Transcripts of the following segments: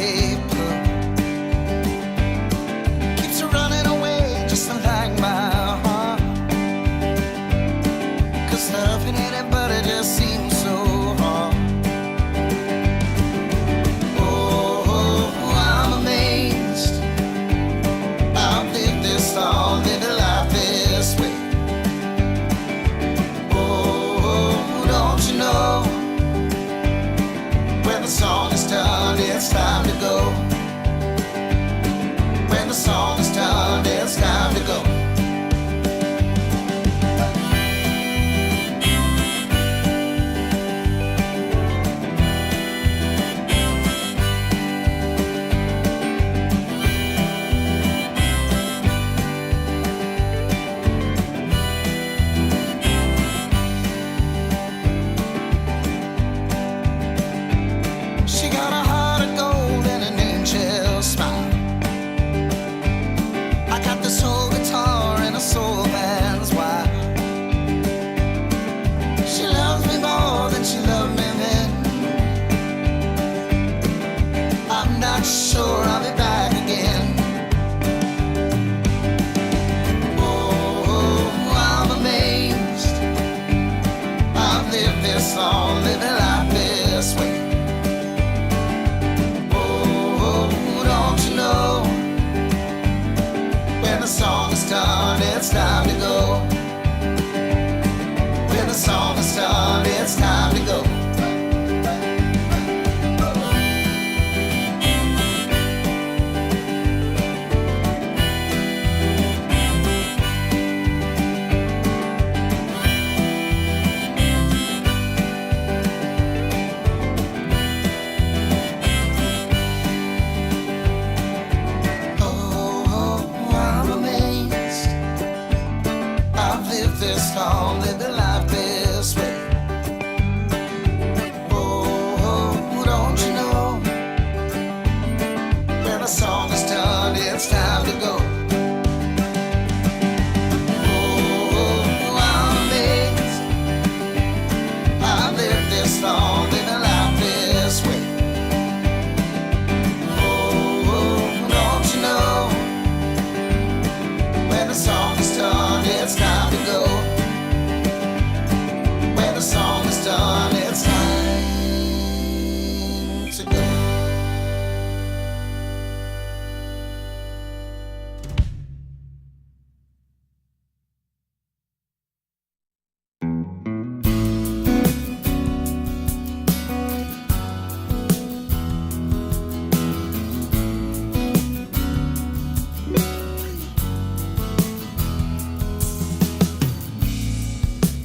paper keeps running away just like my heart. 'Cause loving anybody just seems so hard. Oh, I'm amazed I've lived this long, living life this way. Oh, don't you know, when the song is done, it's time to go. When the song is done, it's time to go. She got a heart of gold and an angel smile. I got this old guitar and a soul band's wild. She loves me more than she loved me then. I'm not sure I'll be back again. Oh, I'm amazed I've lived this long, living life this way. When the song is done, it's time to go. When the song is done, it's time to go. This long, living life this way. Oh, don't you know, when the song is done, it's time to go. Oh, I'm amazed I've lived this long, living life this way. Oh, don't you know, when the song is done, it's time to go. When the song is done, it's time to go.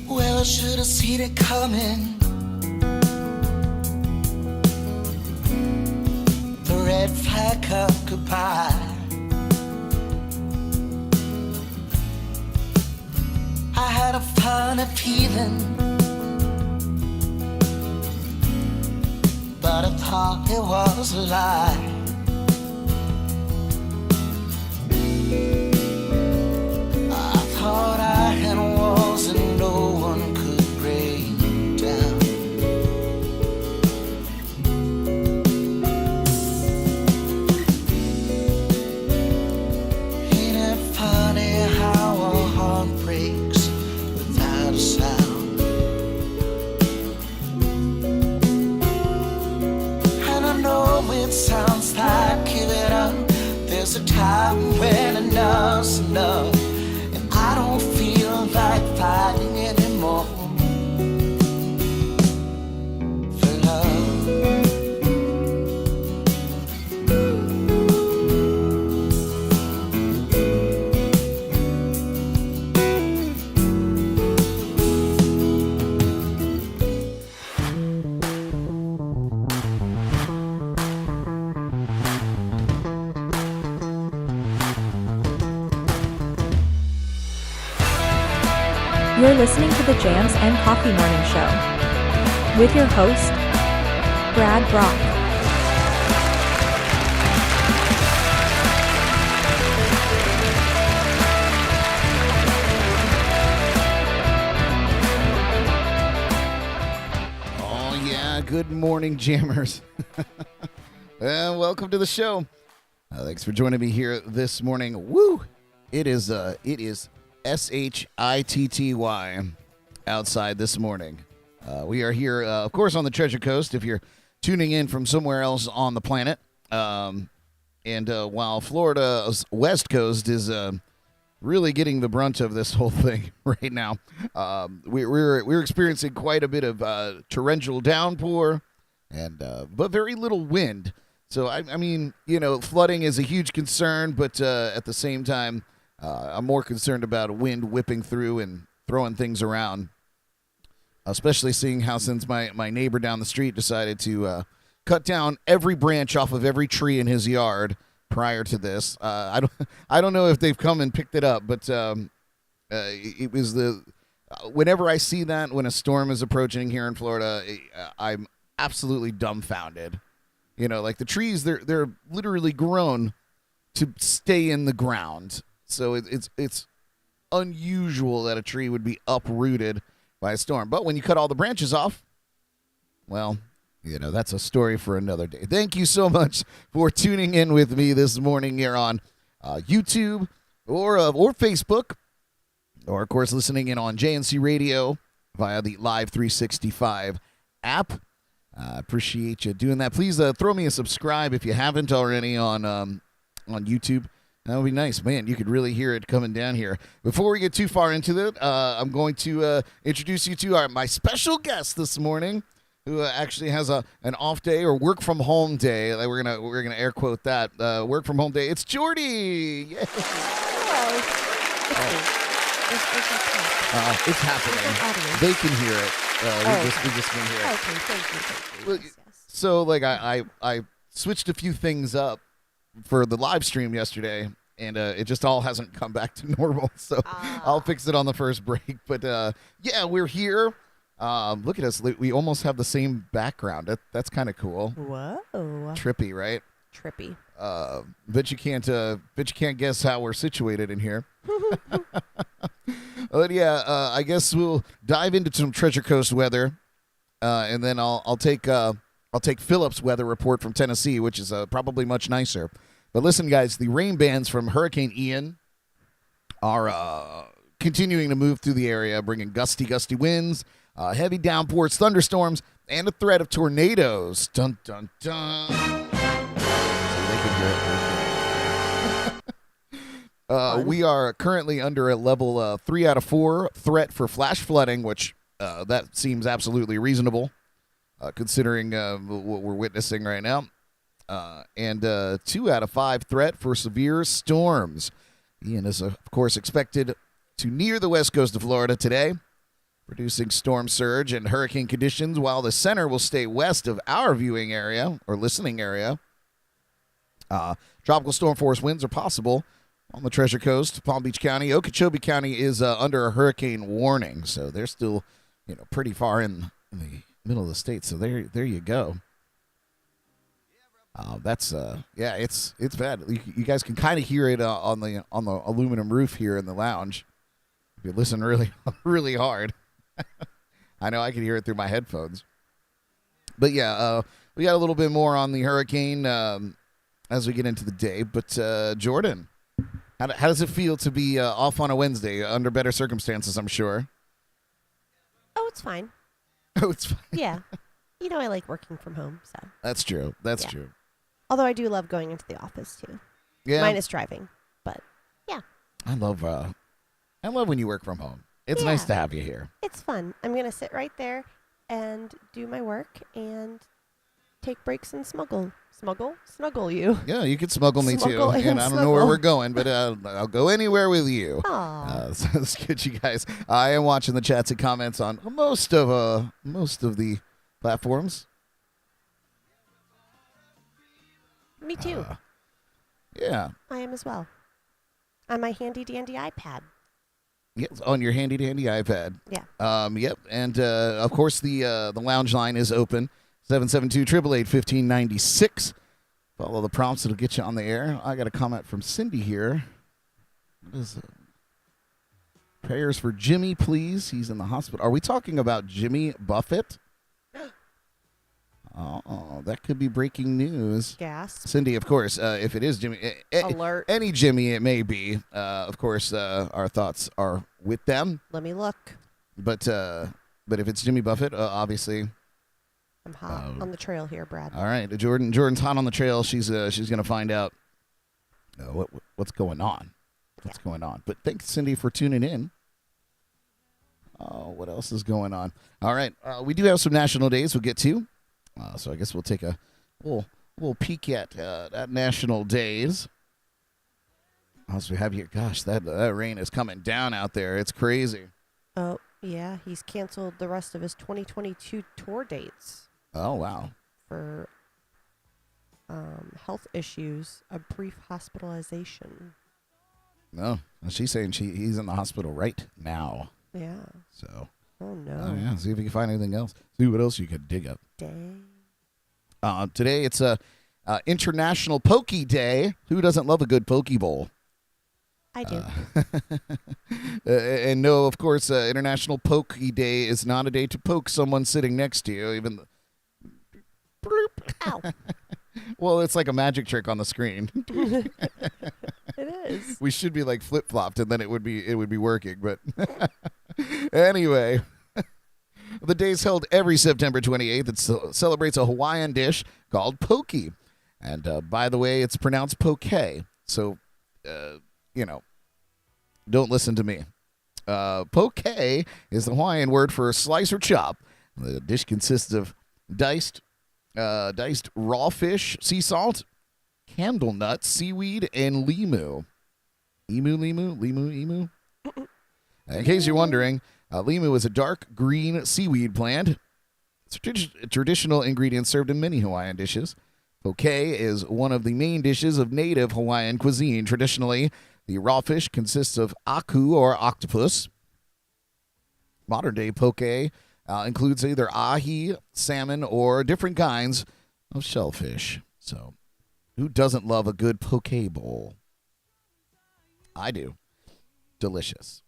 Well, I should have seen it coming. The red flag up goodbye. I had a funny feeling, but I thought it was a lie. I thought I had walls and no one could break down. Ain't it funny how a heart breaks without a sound? And I know it sounds like giving up. There's a time when enough's enough, and I don't feel like fighting anymore for love. You're listening to the Jams and Coffee Morning Show with your host, Brad Brock. Oh yeah, good morning, jammers. And welcome to the show. Thanks for joining me here this morning. Woo! It is SHITTY outside this morning. We are here, of course, on the Treasure Coast. If you're tuning in from somewhere else on the planet, and while Florida's West Coast is really getting the brunt of this whole thing right now, we're experiencing quite a bit of torrential downpour, and but very little wind. So, I mean, you know, flooding is a huge concern, but at the same time, I'm more concerned about wind whipping through and throwing things around, especially seeing how since my neighbor down the street decided to cut down every branch off of every tree in his yard prior to this. I don't know if they've come and picked it up, but it was whenever I see that when a storm is approaching here in Florida, I'm absolutely dumbfounded. You know, like the trees, they're literally grown to stay in the ground. So it's unusual that a tree would be uprooted by a storm. But when you cut all the branches off, well, you know, that's a story for another day. Thank you so much for tuning in with me this morning here on YouTube or Facebook, or, of course, listening in on JNC Radio via the Live365 app. Appreciate you doing that. Please throw me a subscribe if you haven't already on YouTube. That would be nice. Man, you could really hear it coming down here. Before we get too far into it, I'm going to introduce you to my special guest this morning, who actually has an off day or work from home day. We're gonna air quote that work from home day. It's Jordy. Yay. Hello. It's happening. They can hear it. We just can hear it. Okay, thank you. Yes. So, like, I switched a few things up for the live stream yesterday, and it just all hasn't come back to normal. So I'll fix it on the first break. But yeah, we're here. Look at us. We almost have the same background. That's kind of cool. Whoa. Trippy, right? Trippy. Bet you can't guess how we're situated in here. But yeah, I guess we'll dive into some Treasure Coast weather, and then I'll take Philip's weather report from Tennessee, which is probably much nicer. But listen, guys, the rain bands from Hurricane Ian are continuing to move through the area, bringing gusty winds, heavy downpours, thunderstorms, and a threat of tornadoes. Dun dun dun. So they can hear it. We are currently under a level 3 out of 4 threat for flash flooding, which that seems absolutely reasonable, considering what we're witnessing right now. And 2 out of 5 threat for severe storms. Ian is, of course, expected to near the west coast of Florida today, producing storm surge and hurricane conditions, while the center will stay west of our viewing area or listening area. Tropical storm force winds are possible on the Treasure Coast. Palm Beach County, Okeechobee County is under a hurricane warning, so they're still, pretty far in the middle of the state. So there you go. That's it's bad. You guys can kind of hear it on the aluminum roof here in the lounge. If you listen really really hard, I know I can hear it through my headphones. But yeah, we got a little bit more on the hurricane as we get into the day. But Jordan, how does it feel to be off on a Wednesday under better circumstances, I'm sure? Oh, it's fine. Oh, it's fine. Yeah. I like working from home, so. That's true. That's true. Although I do love going into the office, too. Yeah. Minus driving, but, yeah. I love when you work from home. It's nice to have you here. It's fun. I'm going to sit right there and do my work and take breaks and snuggle you. Yeah, you could smuggle me Smuggle too. And I don't know where we're going, but I'll go anywhere with you. So that's good, you guys. I am watching the chats and comments on most of the platforms. Me too. Yeah. I am as well. On my handy dandy iPad. Yes, on your handy dandy iPad. Yeah. Yep. And of course the lounge line is open. 772-888-1596. Follow the prompts. It'll get you on the air. I got a comment from Cindy here. What is it? Prayers for Jimmy, please. He's in the hospital. Are we talking about Jimmy Buffett? Oh, that could be breaking news. Gasp. Cindy, of course, if it is Jimmy, Alert. any Jimmy it may be, of course, our thoughts are with them. Let me look. But if it's Jimmy Buffett, obviously. I'm hot on the trail here, Brad. All right, Jordan's hot on the trail. She's going to find out what's going on. What's going on. But thanks, Cindy, for tuning in. Oh, what else is going on? All right, we do have some national days we'll get to. So I guess we'll take a little peek at national days. As we have here, gosh, that rain is coming down out there. It's crazy. Oh, yeah. He's canceled the rest of his 2022 tour dates. Oh, wow. For health issues, a brief hospitalization. No, she's saying he's in the hospital right now. Yeah. So. Oh, no. Oh, yeah. See if you can find anything else. See what else you could dig up. Dang. Today it's International Pokey Day. Who doesn't love a good poke bowl? I do. And no, of course, International Pokey Day is not a day to poke someone sitting next to you. Even Ow. Well, it's like a magic trick on the screen. It is. We should be like flip-flopped, and then it would be working. But anyway, the day's held every September 28th. It celebrates a Hawaiian dish called poke. And by the way, it's pronounced poke. So, don't listen to me. Poke is the Hawaiian word for slice or chop. The dish consists of diced raw fish, sea salt, candle nuts, seaweed, and limu. Emu? In case you're wondering, limu is a dark green seaweed plant. It's a traditional ingredient served in many Hawaiian dishes. Poke is one of the main dishes of native Hawaiian cuisine. Traditionally, the raw fish consists of aku or octopus. Modern-day poke includes either ahi, salmon, or different kinds of shellfish. So, who doesn't love a good poke bowl? I do. Delicious.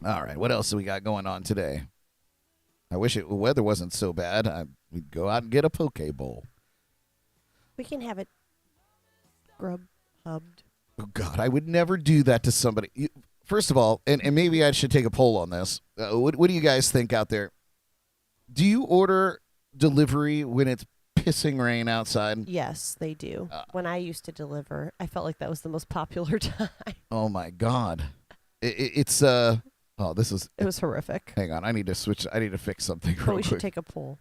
All right, what else do we got going on today? I wish the weather wasn't so bad. We'd go out and get a poke bowl. We can have it grub-hubbed. Oh, God, I would never do that to somebody. First of all, and maybe I should take a poll on this. What do you guys think out there? Do you order delivery when it's pissing rain outside? Yes, they do. When I used to deliver, I felt like that was the most popular time. Oh, my God. It was horrific. Hang on, I need to switch. I need to fix something real But we quick. should take a poll.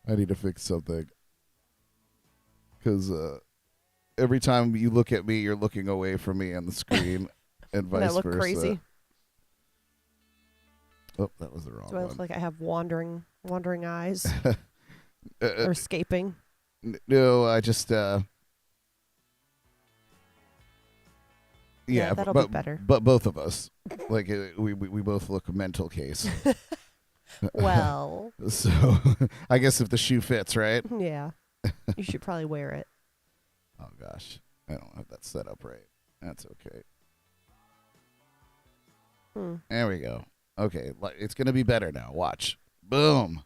I need to fix something. Because every time you look at me, you're looking away from me on the screen, and vice versa. I look crazy? Oh, that was the wrong Do I one. look like I have wandering eyes? Or escaping? No, I just... Yeah, that'll be better. But both of us, like we both look a mental case. Well. So I guess if the shoe fits, right? Yeah. You should probably wear it. Oh, gosh. I don't have that set up right. That's okay. There we go. Okay, it's going to be better now. Watch. Boom.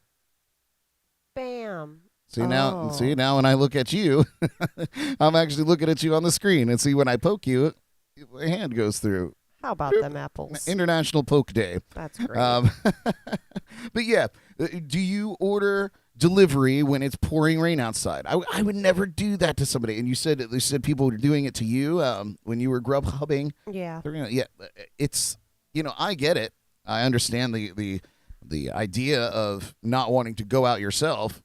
Bam. See now when I look at you, I'm actually looking at you on the screen. And see, when I poke you, my hand goes through. How about them apples? International Poke Day. That's great. But yeah, do you order delivery when it's pouring rain outside? I would never do that to somebody. And you said people were doing it to you when you were grub hubbing. Yeah. Yeah. It's, I get it. I understand the idea of not wanting to go out yourself,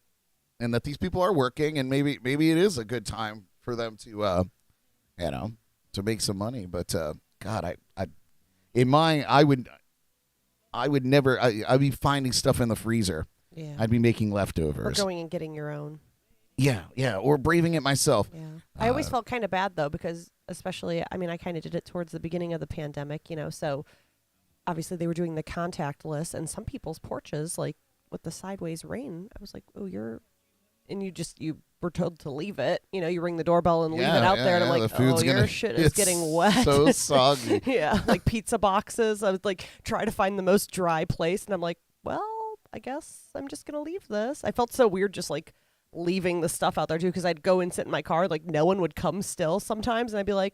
and that these people are working, and maybe it is a good time for them to to make some money. But God, I would never. I'd be finding stuff in the freezer. Yeah. I'd be making leftovers. Or going and getting your own. Yeah, or braving it myself. Yeah. I always felt kind of bad, though, because especially, I kind of did it towards the beginning of the pandemic, so obviously they were doing the contactless, and some people's porches, like with the sideways rain, I was like, oh, you were told to leave it. You ring the doorbell and leave it out there, and I'm like, oh, your shit is getting wet. So soggy. Yeah, like pizza boxes. I was like, try to find the most dry place, and I'm like, well, I guess I'm just going to leave this. I felt so weird just like leaving the stuff out there too, because I'd go and sit in my car. Like no one would come still sometimes. And I'd be like,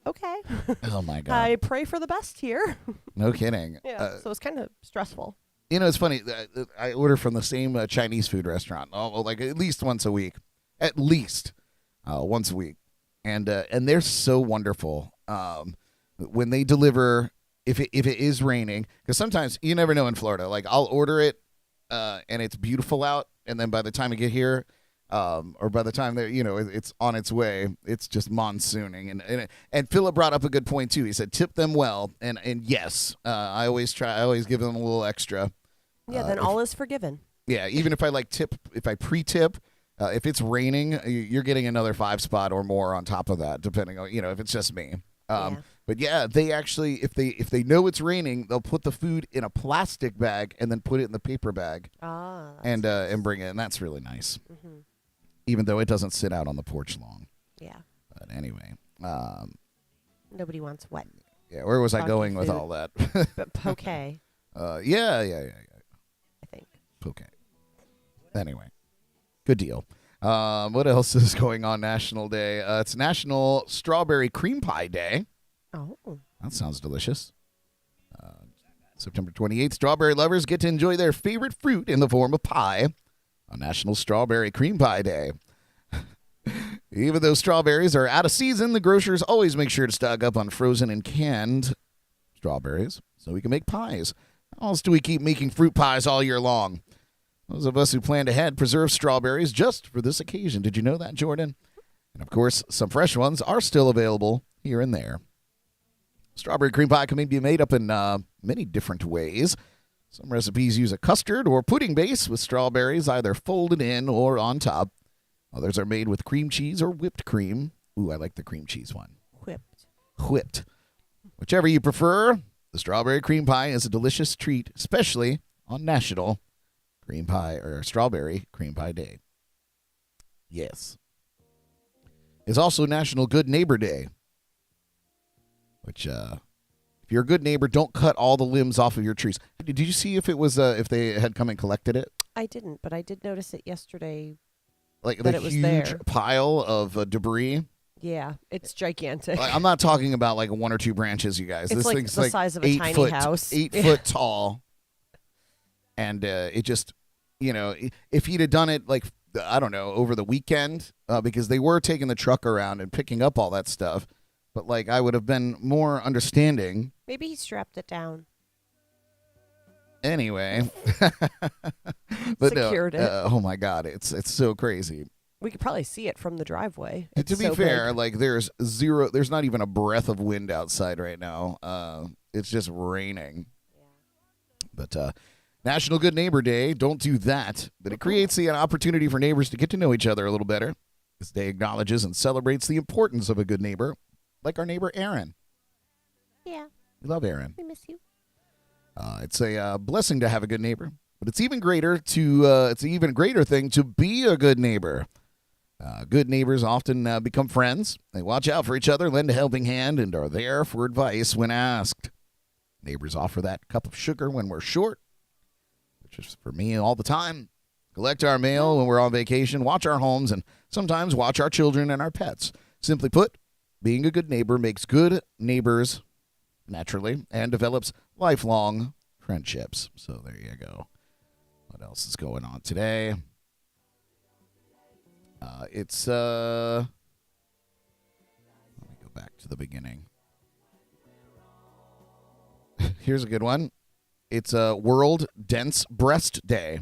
okay. Oh, my God. I pray for the best here. No kidding. Yeah. So it's kind of stressful. You know, it's funny. I order from the same Chinese food restaurant, like at least once a week. At least once a week. And they're so wonderful. When they deliver, if it is raining, because sometimes you never know in Florida. Like I'll order it and it's beautiful out, and then by the time I get here, or by the time that it's on its way, it's just monsooning. And Philip brought up a good point too. He said tip them well, and yes, I always give them a little extra. Yeah, then all is forgiven. Yeah, even if I if I pre-tip. If it's raining, you're getting another 5 spot or more on top of that, depending on if it's just me. But yeah, they actually, if they know it's raining, they'll put the food in a plastic bag and then put it in the paper bag and bring it, and that's really nice. Mm-hmm. Even though it doesn't sit out on the porch long. Yeah. But anyway, nobody wants wet. Yeah, where was I going with all that? But poke. Yeah. I think poke. Anyway. Good deal. What else is going on National Day? It's National Strawberry Cream Pie Day. Oh. That sounds delicious. September 28th, strawberry lovers get to enjoy their favorite fruit in the form of pie on National Strawberry Cream Pie Day. Even though strawberries are out of season, the grocers always make sure to stock up on frozen and canned strawberries so we can make pies. How else do we keep making fruit pies all year long? Those of us who planned ahead preserve strawberries just for this occasion. Did you know that, Jordan? And, of course, some fresh ones are still available here and there. Strawberry cream pie can be made up in many different ways. Some recipes use a custard or pudding base with strawberries either folded in or on top. Others are made with cream cheese or whipped cream. Ooh, I like the cream cheese one. Whipped. Whichever you prefer, the strawberry cream pie is a delicious treat, especially on National Cream Pie or Strawberry Cream Pie Day. Yes. It's also National Good Neighbor Day, which if you're a good neighbor, don't cut all the limbs off of your trees. Did you see if it was if they had come and collected it? I didn't, but I did notice it yesterday. Like the huge pile of debris. Yeah, it's gigantic. I'm not talking about like 1 or 2 branches, you guys. It's this like thing's the like size of a tiny house. 8 foot tall. And it just, if he'd have done it like, I don't know, over the weekend, because they were taking the truck around and picking up all that stuff. But like, I would have been more understanding. Maybe he strapped it down. Anyway. But secured it. Oh my God, it's so crazy. We could probably see it from the driveway. To be fair, like there's not even a breath of wind outside right now. It's just raining. Yeah. But National Good Neighbor Day, don't do that. But it creates an opportunity for neighbors to get to know each other a little better. This day acknowledges and celebrates the importance of a good neighbor, like our neighbor Aaron. Yeah. We love Aaron. We miss you. It's a blessing to have a good neighbor, but it's even greater it's an even greater thing to be a good neighbor. Good neighbors often become friends. They watch out for each other, lend a helping hand, and are there for advice when asked. Neighbors offer that cup of sugar when we're short, which is for me all the time. Collect our mail when we're on vacation, watch our homes, and sometimes watch our children and our pets. Simply put, being a good neighbor makes good neighbors naturally and develops lifelong friendships. So there you go. What else is going on today? Let me go back to the beginning. Here's a good one. It's World Dense Breast Day.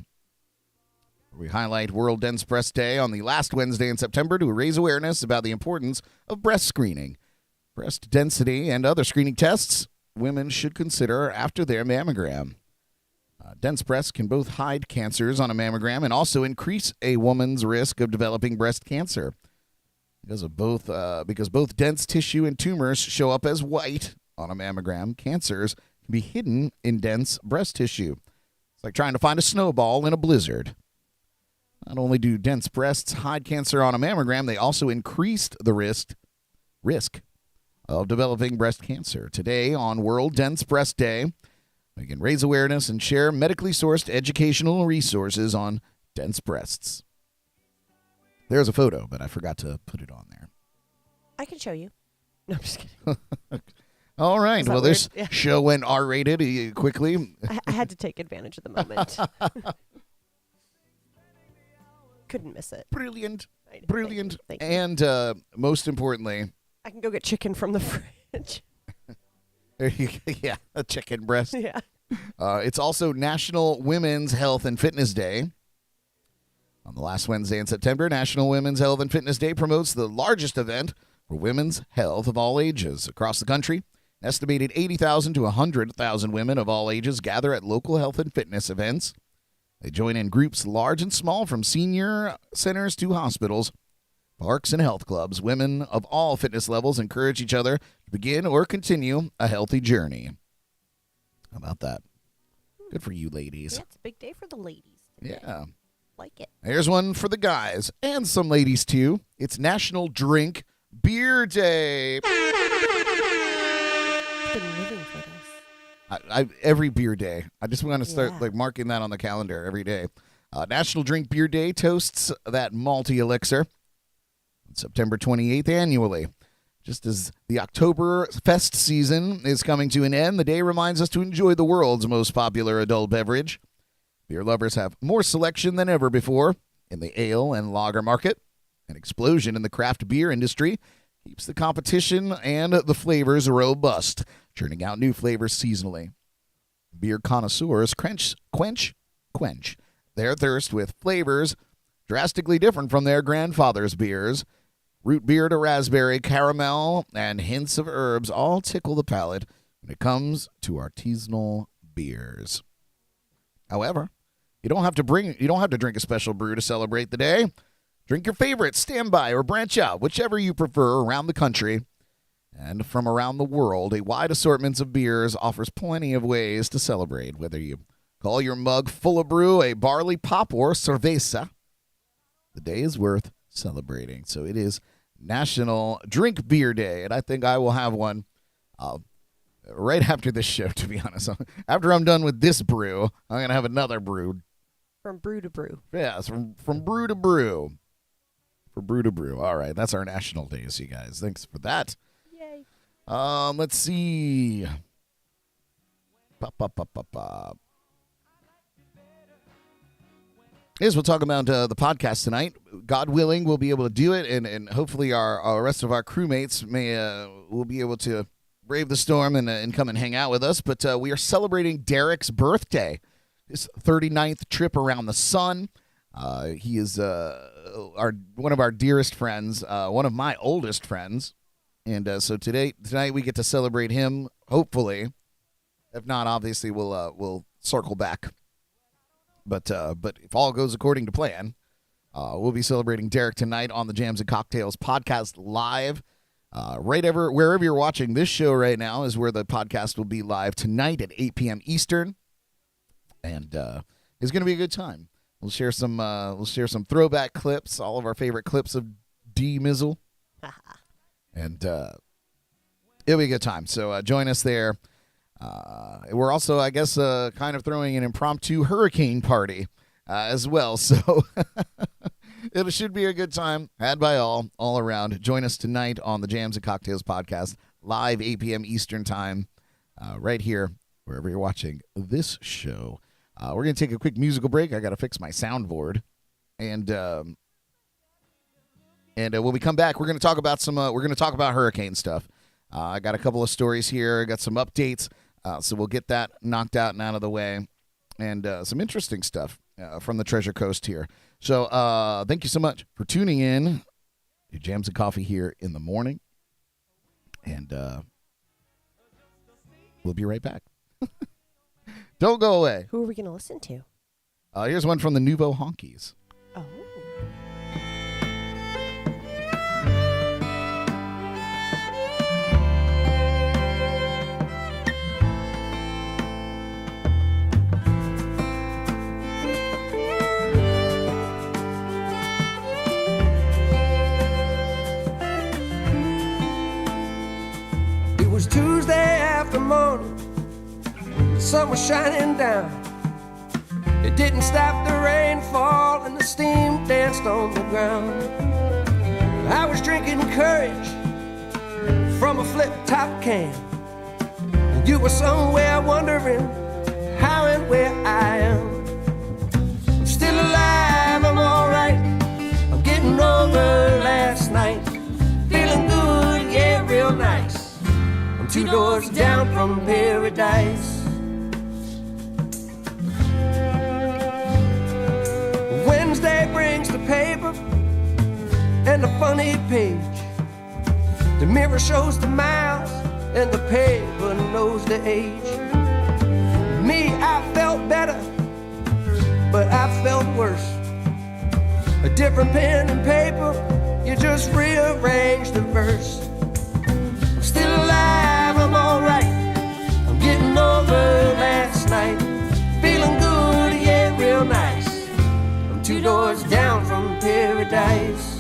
We highlight World Dense Breast Day on the last Wednesday in September to raise awareness about the importance of breast screening. Breast density and other screening tests women should consider after their mammogram. Dense breasts can both hide cancers on a mammogram and also increase a woman's risk of developing breast cancer. Because both dense tissue and tumors show up as white on a mammogram, cancers can be hidden in dense breast tissue. It's like trying to find a snowball in a blizzard. Not only do dense breasts hide cancer on a mammogram, they also increased the risk of developing breast cancer. Today, on World Dense Breast Day, We can raise awareness and share medically sourced educational resources on dense breasts. There's a photo, but I forgot to put it on there. I can show you. No, I'm just kidding. All right. Well, this Yeah. show went R-rated quickly. I had to take advantage of the moment. Couldn't miss it. Brilliant. I know. Brilliant. Thank you. And most importantly, I can go get chicken from the fridge. yeah, a chicken breast. Yeah. It's also National Women's Health and Fitness Day. On the last Wednesday in September, National Women's Health and Fitness Day promotes the largest event for women's health of all ages across the country. An estimated 80,000 to 100,000 women of all ages gather at local health and fitness events. They join in groups large and small, from senior centers to hospitals, parks, and health clubs. Women of all fitness levels encourage each other to begin or continue a healthy journey. How about that? Good for you, ladies. Yeah, it's a big day for the ladies today. Yeah. Like it. Here's one for the guys and some ladies, too. It's National Drink Beer Day. I've been living for this. Every beer day. I just want to start Yeah. marking that on the calendar every day. National Drink Beer Day toasts that malty elixir. On September 28th annually. Just as the October Fest season is coming to an end, the day reminds us to enjoy the world's most popular adult beverage. Beer lovers have more selection than ever before in the ale and lager market. An explosion in the craft beer industry keeps the competition and the flavors robust, churning out new flavors seasonally. Beer connoisseurs quench their thirst with flavors drastically different from their grandfather's beers. Root beer to raspberry, caramel, and hints of herbs all tickle the palate when it comes to artisanal beers. However, you don't have to drink a special brew to celebrate the day. Drink your favorites, stand by, or branch out, whichever you prefer, around the country. And from around the world, a wide assortment of beers offers plenty of ways to celebrate. Whether you call your mug full of brew a barley pop or cerveza, the day is worth celebrating. So it is National Drink Beer Day, and I think I will have one right after this show, to be honest. After I'm done with this brew, I'm going to have another brew. From brew to brew. Yes, from brew to brew. From brew to brew. All right, that's our national days, you guys. Thanks for that. Yay. Let's see. Yes, we'll talk about the podcast tonight. God willing, we'll be able to do it, and hopefully our rest of our crewmates will be able to brave the storm and come and hang out with us. But we are celebrating Derek's birthday, his 39th trip around the sun. He is one of our dearest friends, one of my oldest friends, and so tonight we get to celebrate him. Hopefully, if not, obviously we'll circle back. But if all goes according to plan, we'll be celebrating Derek tonight on the Jams and Cocktails podcast live. Wherever you're watching this show right now is where the podcast will be live tonight at 8 p.m. Eastern, and it's going to be a good time. We'll share some throwback clips, all of our favorite clips of D Mizzle, and it'll be a good time. So join us there. We're also, I guess, kind of throwing an impromptu hurricane party as well. So it should be a good time, had by all around. Join us tonight on the Jams and Cocktails podcast, live 8 p.m. Eastern time, right here, wherever you're watching this show. We're going to take a quick musical break. I got to fix my soundboard. And when we come back, we're going to talk about hurricane stuff. I got a couple of stories here. I got some updates. So we'll get that knocked out and out of the way, and some interesting stuff from the Treasure Coast here. So thank you so much for tuning in to Jams and Coffee here in the morning, and we'll be right back. Don't go away. Who are we going to listen to? Here's one from the Nouveau Honkies. Oh. It was Tuesday after morning, sun was shining down. It didn't stop the rainfall and the steam danced on the ground. I was drinking courage from a flip-top can, and you were somewhere wondering how and where I am. I'm still alive, I'm alright. I'm getting over last night. Feeling good, yeah, real nice. I'm 2 doors down from paradise. Wednesday brings the paper and the funny page. The mirror shows the miles and the paper knows the age. Me, I felt better, but I felt worse. A different pen and paper, you just rearrange the verse. I'm still alive, I'm alright. I'm getting over last night. Feeling good, yeah, real nice. I'm 2 doors down from paradise.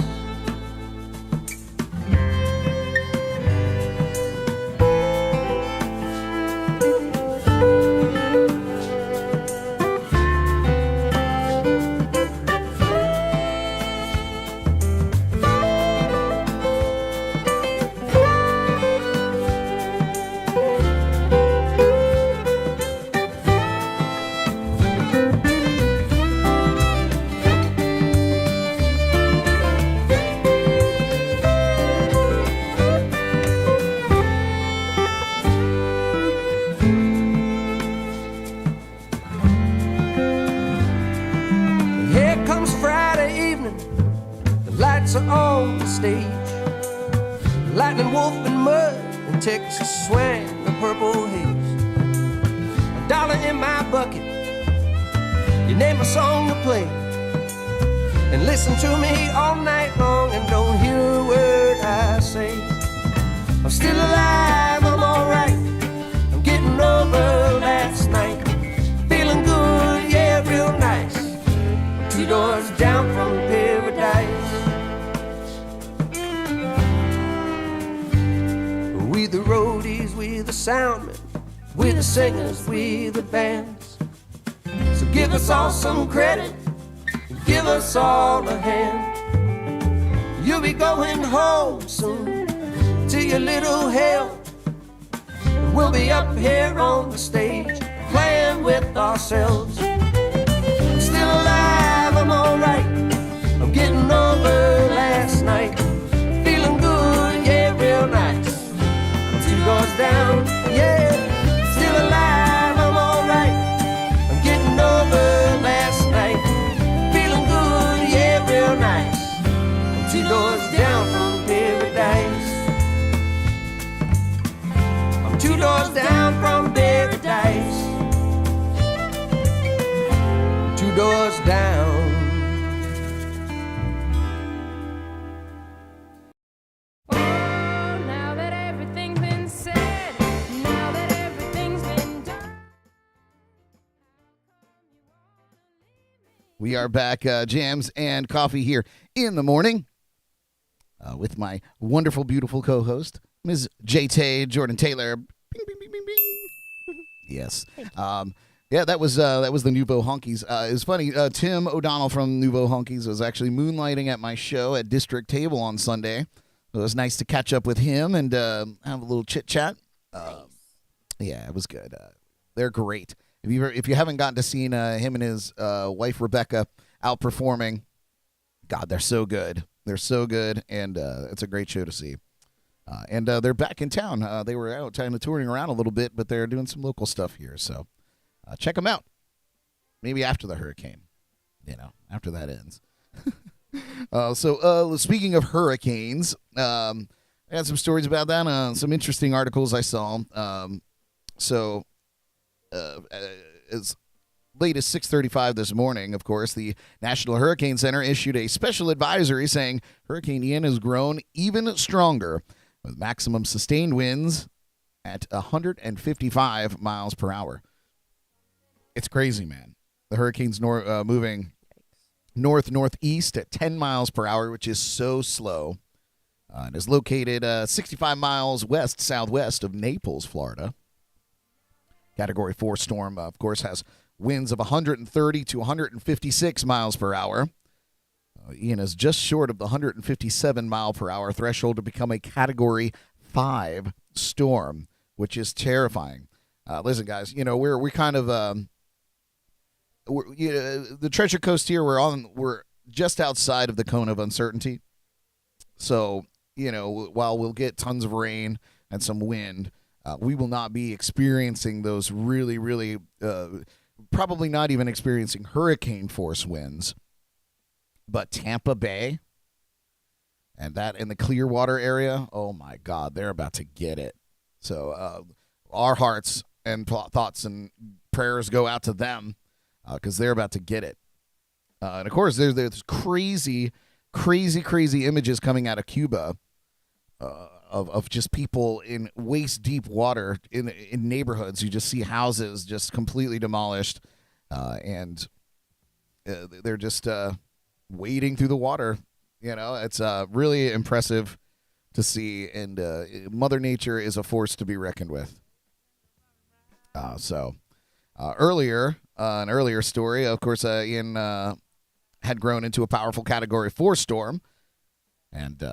Are on the stage. Lightning Wolf and Mud and Texas Swing, the Purple Haze. $1 in my bucket. You name a song to play, and listen to me all night long and don't hear a word I say. I'm still alive, I'm alright. I'm getting over last night. Feeling good, yeah, real nice. I'm 2 doors down from paradise. We the roadies, we the soundmen, we the singers, we the bands. So give us all some credit, give us all a hand. You'll be going home soon to your little hell. We'll be up here on the stage playing with ourselves. I'm still alive, I'm alright. I'm getting over last night. Feeling good, yeah, real nice. 2 doors down, yeah, still alive, I'm alright. I'm getting over last night. Feeling good, yeah, real nice. I'm 2 doors down from paradise. I'm 2 doors down from paradise. 2 doors down. We are back, Jams and Coffee here in the morning with my wonderful, beautiful co-host, Ms. J.T. Jordan Taylor. Bing, bing, bing, bing, bing. Yes. Yeah, that was the Nouveau Honkies. It was funny. Tim O'Donnell from Nouveau Honkies was actually moonlighting at my show at District Table on Sunday. It was nice to catch up with him and have a little chit-chat. Yeah, it was good. They're great. If you haven't gotten to see him and his wife Rebecca out performing, God, they're so good. They're so good, and it's a great show to see. And they're back in town. They were out kind of touring around a little bit, but they're doing some local stuff here. So check them out. Maybe after the hurricane, after that ends. So speaking of hurricanes, I had some stories about that. Some interesting articles I saw. As late as 6:35 this morning, of course, the National Hurricane Center issued a special advisory saying Hurricane Ian has grown even stronger with maximum sustained winds at 155 miles per hour. It's crazy, man. The hurricane's moving north-northeast at 10 miles per hour, which is so slow. It is located 65 miles west-southwest of Naples, Florida. Category 4 storm, of course, has winds of 130 to 156 miles per hour. Ian is just short of the 157 mile per hour threshold to become a Category 5 storm, which is terrifying. Listen, guys, we're kind of the Treasure Coast here. We're just outside of the cone of uncertainty. So, while we'll get tons of rain and some wind, we will not be experiencing those really, really, probably not even experiencing hurricane force winds. But Tampa Bay and that in the Clearwater area, oh my God, they're about to get it. So our hearts and thoughts and prayers go out to them because they're about to get it. And of course, there's crazy images coming out of Cuba of just people in waist-deep water in neighborhoods. You just see houses just completely demolished, and they're just wading through the water. It's really impressive to see, and Mother Nature is a force to be reckoned with. Earlier, an earlier story, of course, Ian had grown into a powerful Category 4 storm, and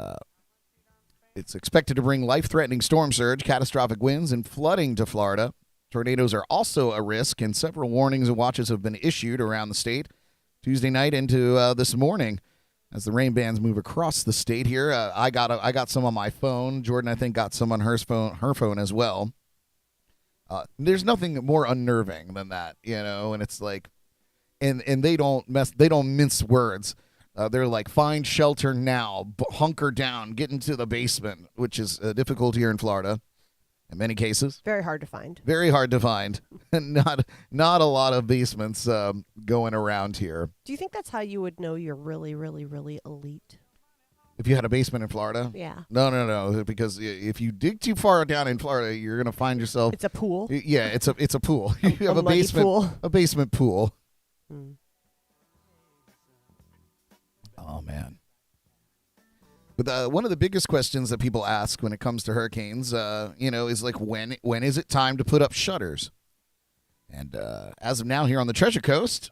it's expected to bring life-threatening storm surge, catastrophic winds, and flooding to Florida. Tornadoes are also a risk, and several warnings and watches have been issued around the state Tuesday night into this morning as the rain bands move across the state here. I got some on my phone. Jordan, I think, got some on her phone as well. There's nothing more unnerving than that, and it's like, and they don't mince words. They're like, find shelter now, hunker down, get into the basement, which is difficult here in Florida in many cases. Very hard to find. Very hard to find. Not a lot of basements going around here. Do you think that's how you would know you're really, really, really elite? If you had a basement in Florida? Yeah. No, because if you dig too far down in Florida, you're going to find yourself... It's a pool? Yeah, it's a pool. You have a basement pool. A basement pool. Hmm. Oh, man. But one of the biggest questions that people ask when it comes to hurricanes, is like, when is it time to put up shutters? And as of now here on the Treasure Coast,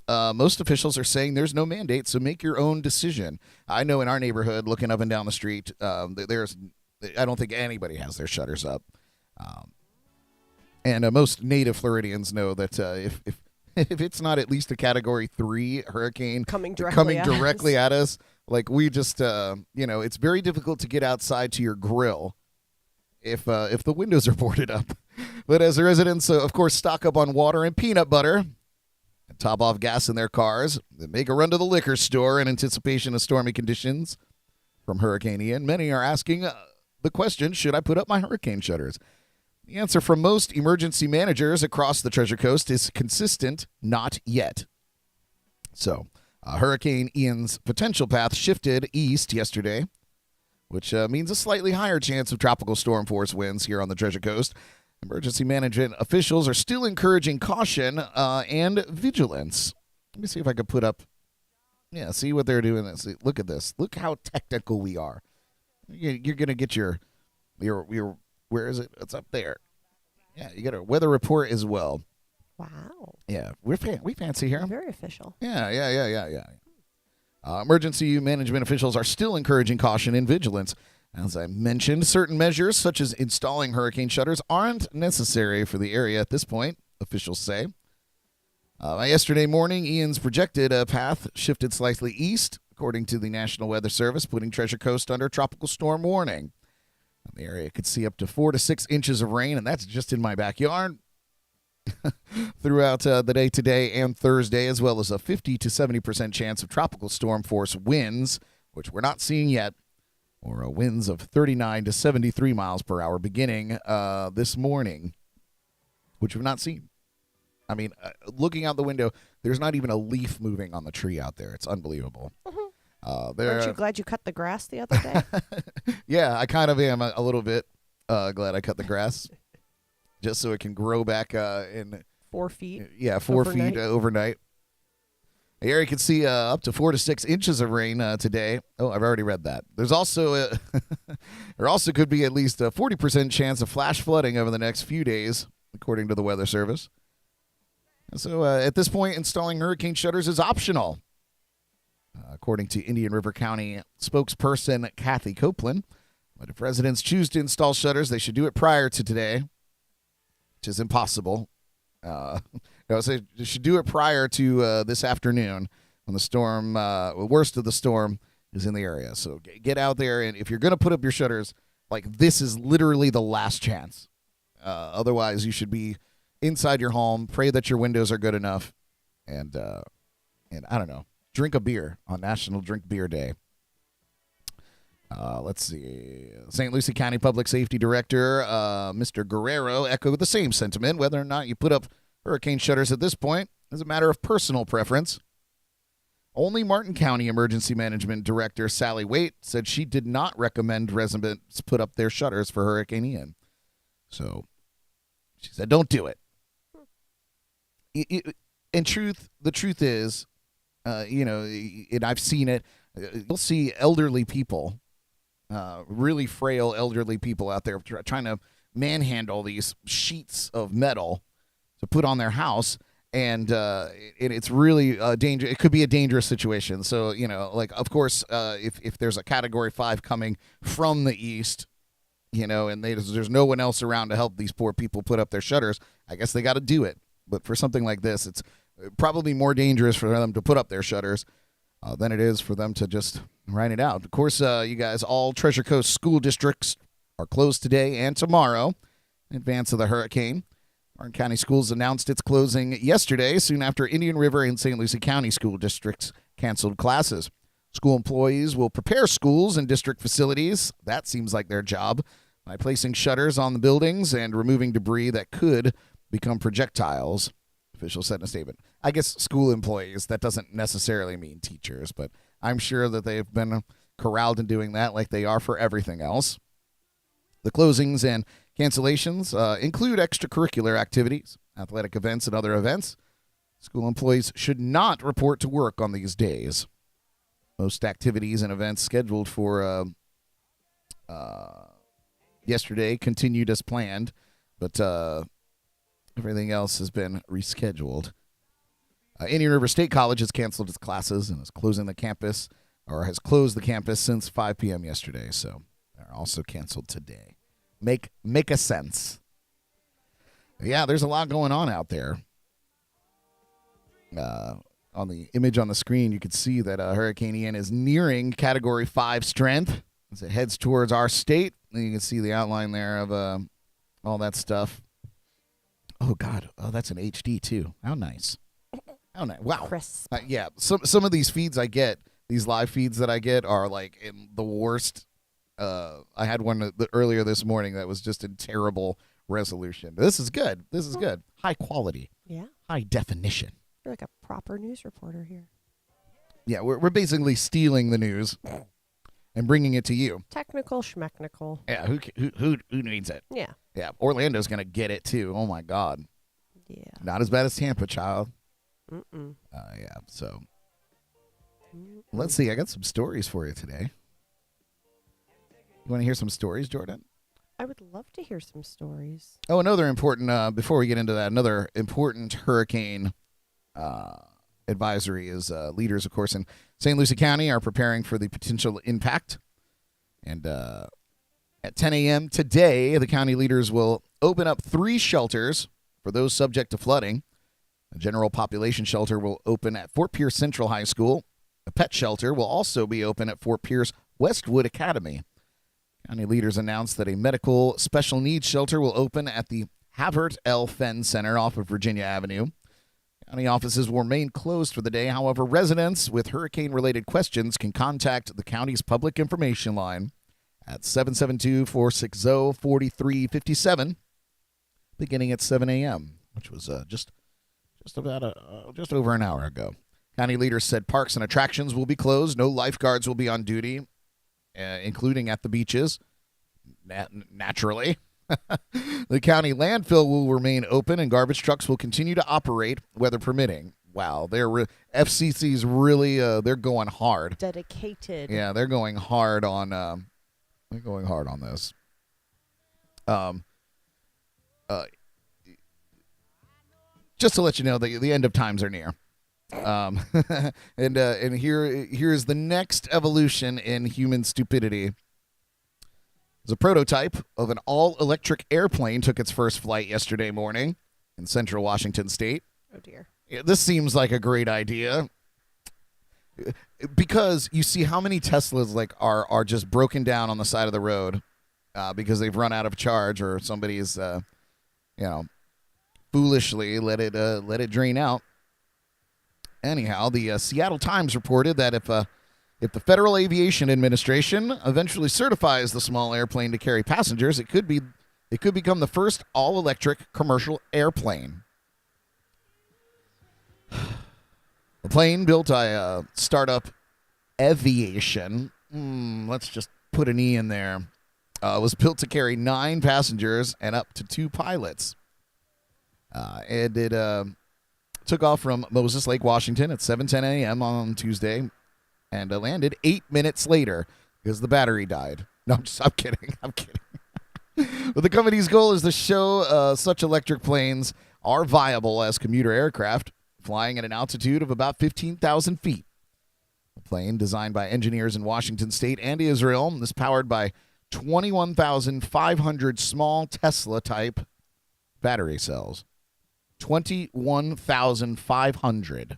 most officials are saying there's no mandate, so make your own decision. I know in our neighborhood, looking up and down the street, I don't think anybody has their shutters up. And most native Floridians know that if it's not at least a Category 3 hurricane coming directly at us, like we just, it's very difficult to get outside to your grill if the windows are boarded up. But as the residents, of course, stock up on water and peanut butter and top off gas in their cars, they make a run to the liquor store in anticipation of stormy conditions from Hurricane Ian. Many are asking the question, should I put up my hurricane shutters? The answer from most emergency managers across the Treasure Coast is consistent, not yet. So, Hurricane Ian's potential path shifted east yesterday, which means a slightly higher chance of tropical storm force winds here on the Treasure Coast. Emergency management officials are still encouraging caution and vigilance. Let me see if I could put up. Yeah, see what they're doing. Look at this. Look how technical we are. You're going to get your, where is it? It's up there. Yeah, you got a weather report as well. Wow. Yeah, we fancy here. Very official. Yeah. Emergency management officials are still encouraging caution and vigilance. As I mentioned, certain measures, such as installing hurricane shutters, aren't necessary for the area at this point, officials say. Yesterday morning, Ian's projected path shifted slightly east, according to the National Weather Service, putting Treasure Coast under tropical storm warning. The area could see up to 4 to 6 inches of rain, and that's just in my backyard. Throughout the day today and Thursday, as well as a 50 to 70% chance of tropical storm force winds, which we're not seeing yet, or winds of 39 to 73 miles per hour beginning this morning, which we've not seen. I mean, looking out the window, there's not even a leaf moving on the tree out there. It's unbelievable. Mm-hmm. Aren't you glad you cut the grass the other day? Yeah, I kind of am a little bit glad I cut the grass. Just so it can grow back in 4 feet. Yeah, 4 feet overnight. The area can see up to 4 to 6 inches of rain today. Oh, I've already read that. There's also there also could be at least a 40% chance of flash flooding over the next few days, according to the Weather Service. And so at this point, installing hurricane shutters is optional. According to Indian River County spokesperson Kathy Copeland, but if residents choose to install shutters, they should do it prior to today, which is impossible. So they should do it prior to this afternoon when the storm, worst of the storm, is in the area. So get out there, and if you're going to put up your shutters, like, this is literally the last chance. Otherwise, you should be inside your home, pray that your windows are good enough, and I don't know, drink a beer on National Drink Beer Day. Let's see. St. Lucie County Public Safety Director, Mr. Guerrero, echoed the same sentiment. Whether or not you put up hurricane shutters at this point is a matter of personal preference. Only Martin County Emergency Management Director Sally Waite said she did not recommend residents put up their shutters for Hurricane Ian. So she said, don't do it. The truth is, and I've seen it, you'll see elderly people, really frail elderly people out there trying to manhandle these sheets of metal to put on their house. And it's really dangerous. It could be a dangerous situation. So, of course, if there's a Category 5 coming from the east, and there's no one else around to help these poor people put up their shutters, I guess they got to do it. But for something like this, it's probably more dangerous for them to put up their shutters than it is for them to just ride it out. Of course, you guys, all Treasure Coast school districts are closed today and tomorrow in advance of the hurricane. Martin County Schools announced its closing yesterday, soon after Indian River and St. Lucie County school districts canceled classes. School employees will prepare schools and district facilities, that seems like their job, by placing shutters on the buildings and removing debris that could become projectiles, officials said in a statement. I guess school employees, that doesn't necessarily mean teachers, but I'm sure that they've been corralled in doing that like they are for everything else. The closings and cancellations include extracurricular activities, athletic events, and other events. School employees should not report to work on these days. Most activities and events scheduled for yesterday continued as planned, but everything else has been rescheduled. Indian River State College has canceled its classes and is closing the campus, or has closed the campus since 5 p.m. yesterday, so they're also canceled today. Make a sense. Yeah, there's a lot going on out there. On the image on the screen, you can see that Hurricane Ian is nearing Category 5 strength as it heads towards our state. And you can see the outline there of all that stuff. Oh, God. Oh, that's an HD, too. How nice. How nice. Wow. Crisp. Yeah, some of these feeds I get, these live feeds that I get, are like in the worst. I had one earlier this morning that was just in terrible resolution. This is good. This is good. High quality. Yeah. High definition. You're like a proper news reporter here. Yeah, we're basically stealing the news and bringing it to you. Technical schmechnical. Yeah, who needs it? Yeah. Yeah, Orlando's going to get it, too. Oh, my God. Yeah. Not as bad as Tampa, child. Mm-mm. Yeah, so. Let's see. I got some stories for you today. You want to hear some stories, Jordan? I would love to hear some stories. Oh, another important, before we get into that, another important hurricane advisory is leaders, of course, in St. Lucie County are preparing for the potential impact. And at 10 a.m. today, the county leaders will open up 3 shelters for those subject to flooding. A general population shelter will open at Fort Pierce Central High School. A pet shelter will also be open at Fort Pierce Westwood Academy. County leaders announced that a medical special needs shelter will open at the Havert L. Fenn Center off of Virginia Avenue. County offices will remain closed for the day. However, residents with hurricane-related questions can contact the county's public information line at 772-460-4357, beginning at 7 a.m., which was just over an hour ago. County leaders said parks and attractions will be closed. No lifeguards will be on duty, including at the beaches, naturally. The county landfill will remain open, and garbage trucks will continue to operate, weather permitting. Wow, FCC's really they're going hard. Dedicated. Yeah, they're going hard on this. just to let you know that the end of times are near. And here's the next evolution in human stupidity. The prototype of an all-electric airplane took its first flight yesterday morning in central Washington state. Oh, dear. Yeah, this seems like a great idea because you see how many Teslas are just broken down on the side of the road because they've run out of charge or somebody's foolishly let it drain out. Anyhow, the Seattle Times reported that if the Federal Aviation Administration eventually certifies the small airplane to carry passengers, it could become the first all-electric commercial airplane. The plane, built by startup Aviation, let's just put an E in there, was built to carry 9 passengers and up to 2 pilots. And it took off from Moses Lake, Washington at 7:10 a.m. on Tuesday and landed 8 minutes later because the battery died. No, I'm kidding. But the company's goal is to show such electric planes are viable as commuter aircraft, flying at an altitude of about 15,000 feet. The plane, designed by engineers in Washington State and Israel, is powered by 21,500 small Tesla-type battery cells. 21,500.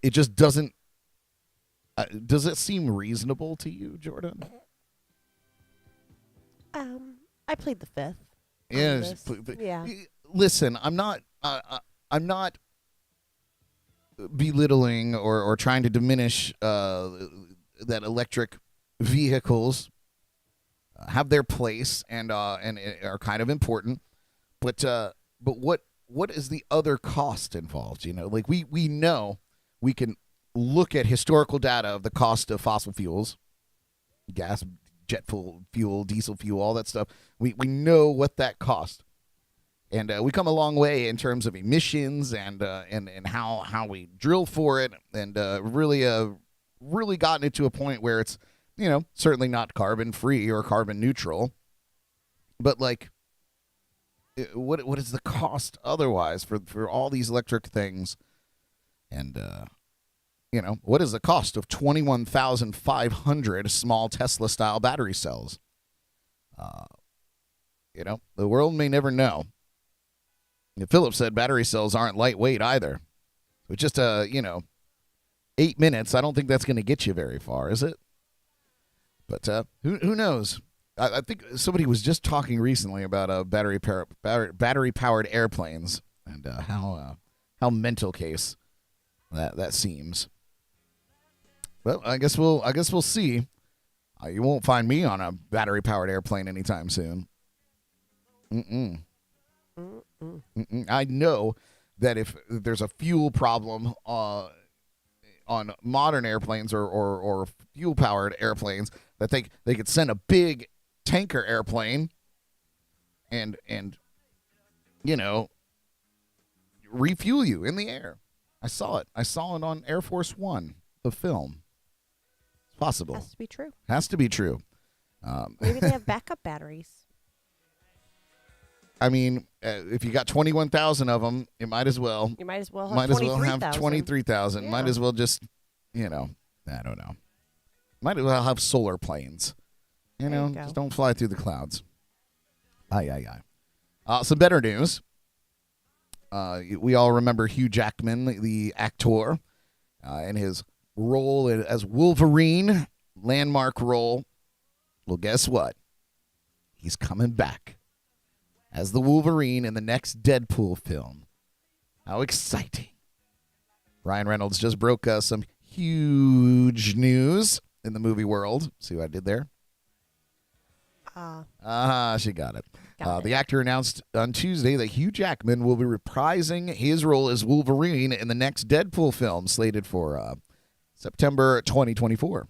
It just doesn't... does it seem reasonable to you, Jordan? I played the fifth. Yes. Yeah. Listen, I'm not belittling or trying to diminish that electric vehicles have their place and are kind of important, but what is the other cost involved? You know, like we know we can look at historical data of the cost of fossil fuels, gas, jet fuel, diesel fuel, all that stuff. We know what that cost. And we come a long way in terms of emissions and how we drill for it, and really gotten it to a point where it's, you know, certainly not carbon free or carbon neutral, but like, what is the cost otherwise for all these electric things? And you know, what is the cost of 21,500 small Tesla style battery cells? You know, the world may never know. Philip said battery cells aren't lightweight either. With just 8 minutes, I don't think that's going to get you very far, is it? But who knows? I think somebody was just talking recently about battery powered airplanes and how mental case that seems. Well, I guess we'll see. You won't find me on a battery powered airplane anytime soon. I know that if there's a fuel problem on modern airplanes or fuel-powered airplanes, that they could send a big tanker airplane and refuel you in the air. I saw it on Air Force One, the film. It's possible. Has to be true. Has to be true. Maybe they have backup batteries. I mean, if you got 21,000 of them, you might as well. You might as well have 23,000. Yeah. Might as well just, I don't know. Might as well have solar planes. Just don't fly through the clouds. Some better news. We all remember Hugh Jackman, the actor, and his role as Wolverine, landmark role. Well, guess what? He's coming back as the Wolverine in the next Deadpool film. How exciting. Ryan Reynolds just broke some huge news in the movie world. See what I did there? She got it. The actor announced on Tuesday that Hugh Jackman will be reprising his role as Wolverine in the next Deadpool film, slated for September 2024.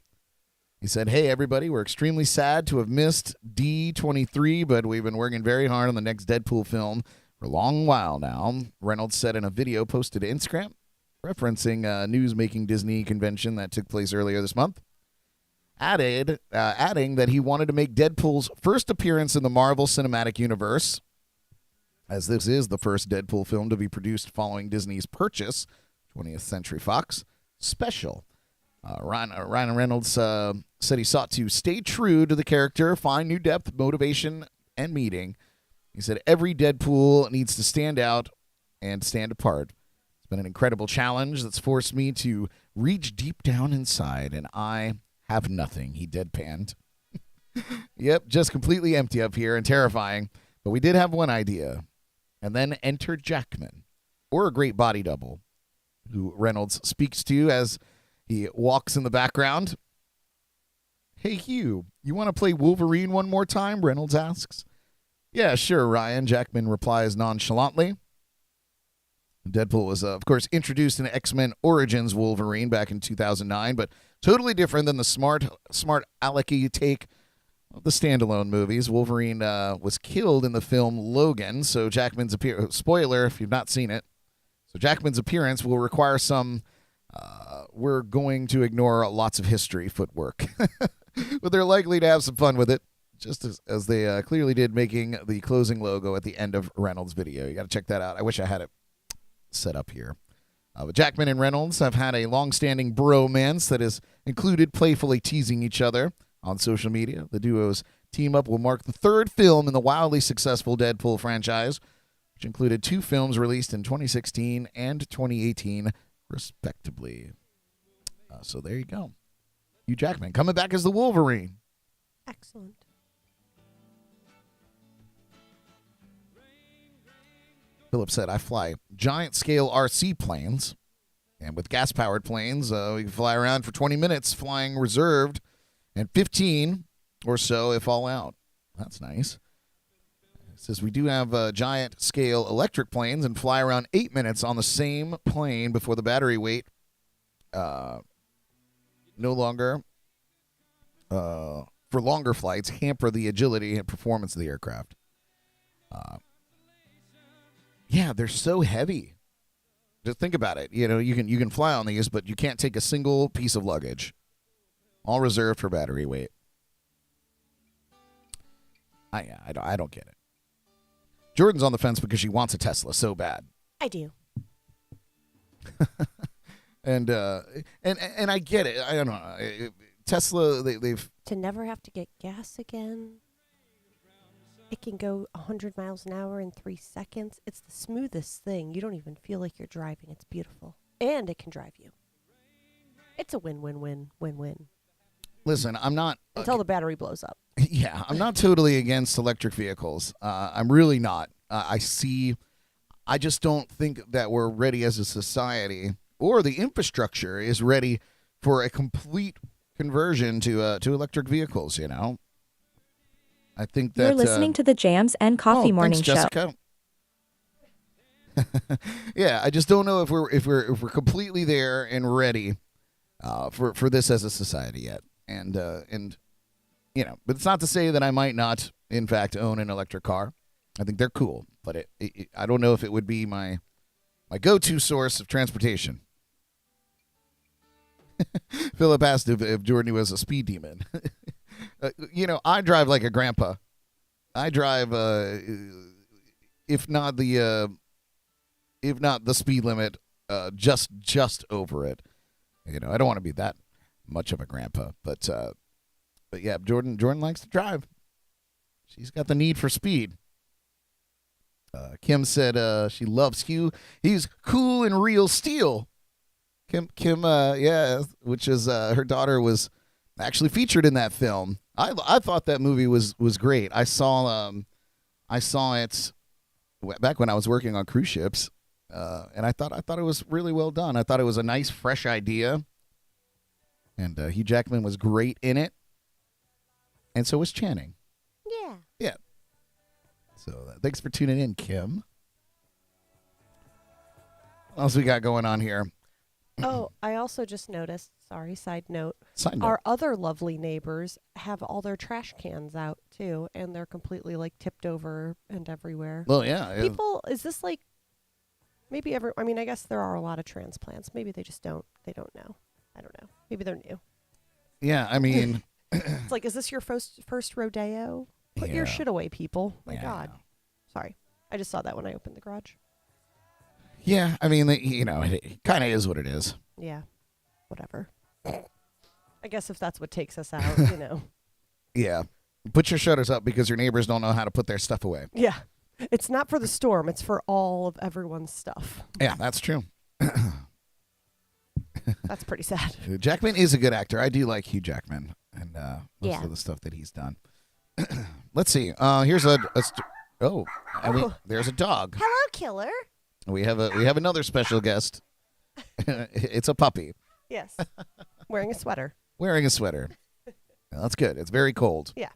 He said, "Hey, everybody, we're extremely sad to have missed D23, but we've been working very hard on the next Deadpool film for a long while now," Reynolds said in a video posted to Instagram, referencing a news-making Disney convention that took place earlier this month. Adding that he wanted to make Deadpool's first appearance in the Marvel Cinematic Universe. as this is the first Deadpool film to be produced following Disney's purchase, 20th Century Fox, special. Ryan Reynolds said he sought to stay true to the character, find new depth, motivation, and meaning. He said every Deadpool needs to stand out and stand apart. It's been an incredible challenge that's forced me to reach deep down inside, and I have nothing, he deadpanned. Yep, just completely empty up here and terrifying. But we did have one idea. And then enter Jackman, or a great body double, who Reynolds speaks to as he walks in the background. Hey, Hugh, you want to play Wolverine one more time? Reynolds asks. Yeah, sure, Ryan, Jackman replies nonchalantly. Deadpool was, of course, introduced in X-Men Origins Wolverine back in 2009, but totally different than the smart alecky take of the standalone movies. Wolverine was killed in the film Logan, so Jackman's appearance, spoiler if you've not seen it, so Jackman's appearance will require some, we're going to ignore lots of history footwork. But they're likely to have some fun with it, just as they clearly did making the closing logo at the end of Reynolds' video. You got to check that out. I wish I had it set up here. But Jackman and Reynolds have had a long-standing bromance that has included playfully teasing each other on social media. The duo's team-up will mark the third film in the wildly successful Deadpool franchise, which included 2 films released in 2016 and 2018, respectively. So there you go. Hugh Jackman coming back as the Wolverine. Excellent. Philip said, I fly giant-scale RC planes, and with gas-powered planes, we can fly around for 20 minutes, flying reserved, and 15 or so if all out. That's nice. It says we do have giant-scale electric planes and fly around 8 minutes on the same plane before the battery weight no longer, for longer flights, hamper the agility and performance of the aircraft. Yeah, they're so heavy. Just think about it. You know, you can fly on these, but you can't take a single piece of luggage. All reserved for battery weight. I don't get it. Jordan's on the fence because she wants a Tesla so bad. I do. And I get it. I don't know. Tesla, they've To never have to get gas again. It can go 100 miles an hour in 3 seconds. It's the smoothest thing. You don't even feel like you're driving. It's beautiful. And it can drive you. It's a win-win-win-win-win. Listen, I'm not until the battery blows up. Yeah, I'm not totally against electric vehicles. I'm really not. I just don't think that we're ready as a society, or the infrastructure is ready for a complete conversion to electric vehicles. You know, I think that you're listening to the Jams and Coffee Morning thanks, Show. Jessica. Yeah, I just don't know if we're completely there and ready for this as a society yet. And you know, but it's not to say that I might not, in fact, own an electric car. I think they're cool, but I don't know if it would be my go-to source of transportation. Philip asked if Jordan was a speed demon. You know, I drive like a grandpa. I drive, if not the speed limit, just over it. You know, I don't want to be that much of a grandpa, but yeah, Jordan likes to drive. She's got the need for speed. Kim said she loves Hugh. He's cool and real steel. Kim, yeah, which is her daughter was actually featured in that film. I thought that movie was great. I saw it back when I was working on cruise ships, and I thought it was really well done. I thought it was a nice, fresh idea, and Hugh Jackman was great in it, and so was Channing. Yeah. Yeah. So thanks for tuning in, Kim. What else we got going on here? Oh, I also just noticed, sorry, side note. Side note. Our other lovely neighbors have all their trash cans out, too, and they're completely, like, tipped over and everywhere. Well, yeah. People, is this, like, maybe I mean, I guess there are a lot of transplants. Maybe they just don't know. I don't know. Maybe they're new. Yeah, I mean. It's like, is this your first rodeo? Put your Yeah. shit away, people. My Yeah, God. Sorry. I just saw that when I opened the garage. Yeah, I mean, it kind of is what it is. Yeah, whatever. I guess if that's what takes us out, Yeah. Put your shutters up because your neighbors don't know how to put their stuff away. Yeah. It's not for the storm. It's for all of everyone's stuff. Yeah, that's true. That's pretty sad. Jackman is a good actor. I do like Hugh Jackman and most of the stuff that he's done. Let's see. Here's there's a dog. Hello, killer. We have another special guest. It's a puppy. Yes. Wearing a sweater. Wearing a sweater. That's good. It's very cold. Yeah.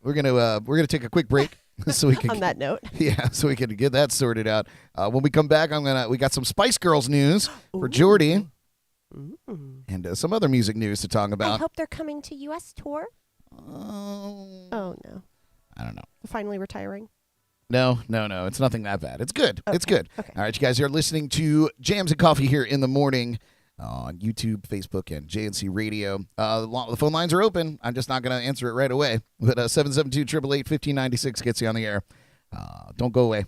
We're gonna take a quick break so we can on that note. Yeah, so we can get that sorted out. When we come back, we got some Spice Girls news for Jordy. And some other music news to talk about. I hope they're coming to U.S. tour. Oh no. I don't know. Finally retiring? No. It's nothing that bad. It's good. Okay. It's good. Okay. All right, you guys are listening to Jams and Coffee here in the morning on YouTube, Facebook, and JNC Radio. The phone lines are open. I'm just not going to answer it right away. But 772-888-1596 gets you on the air. Don't go away.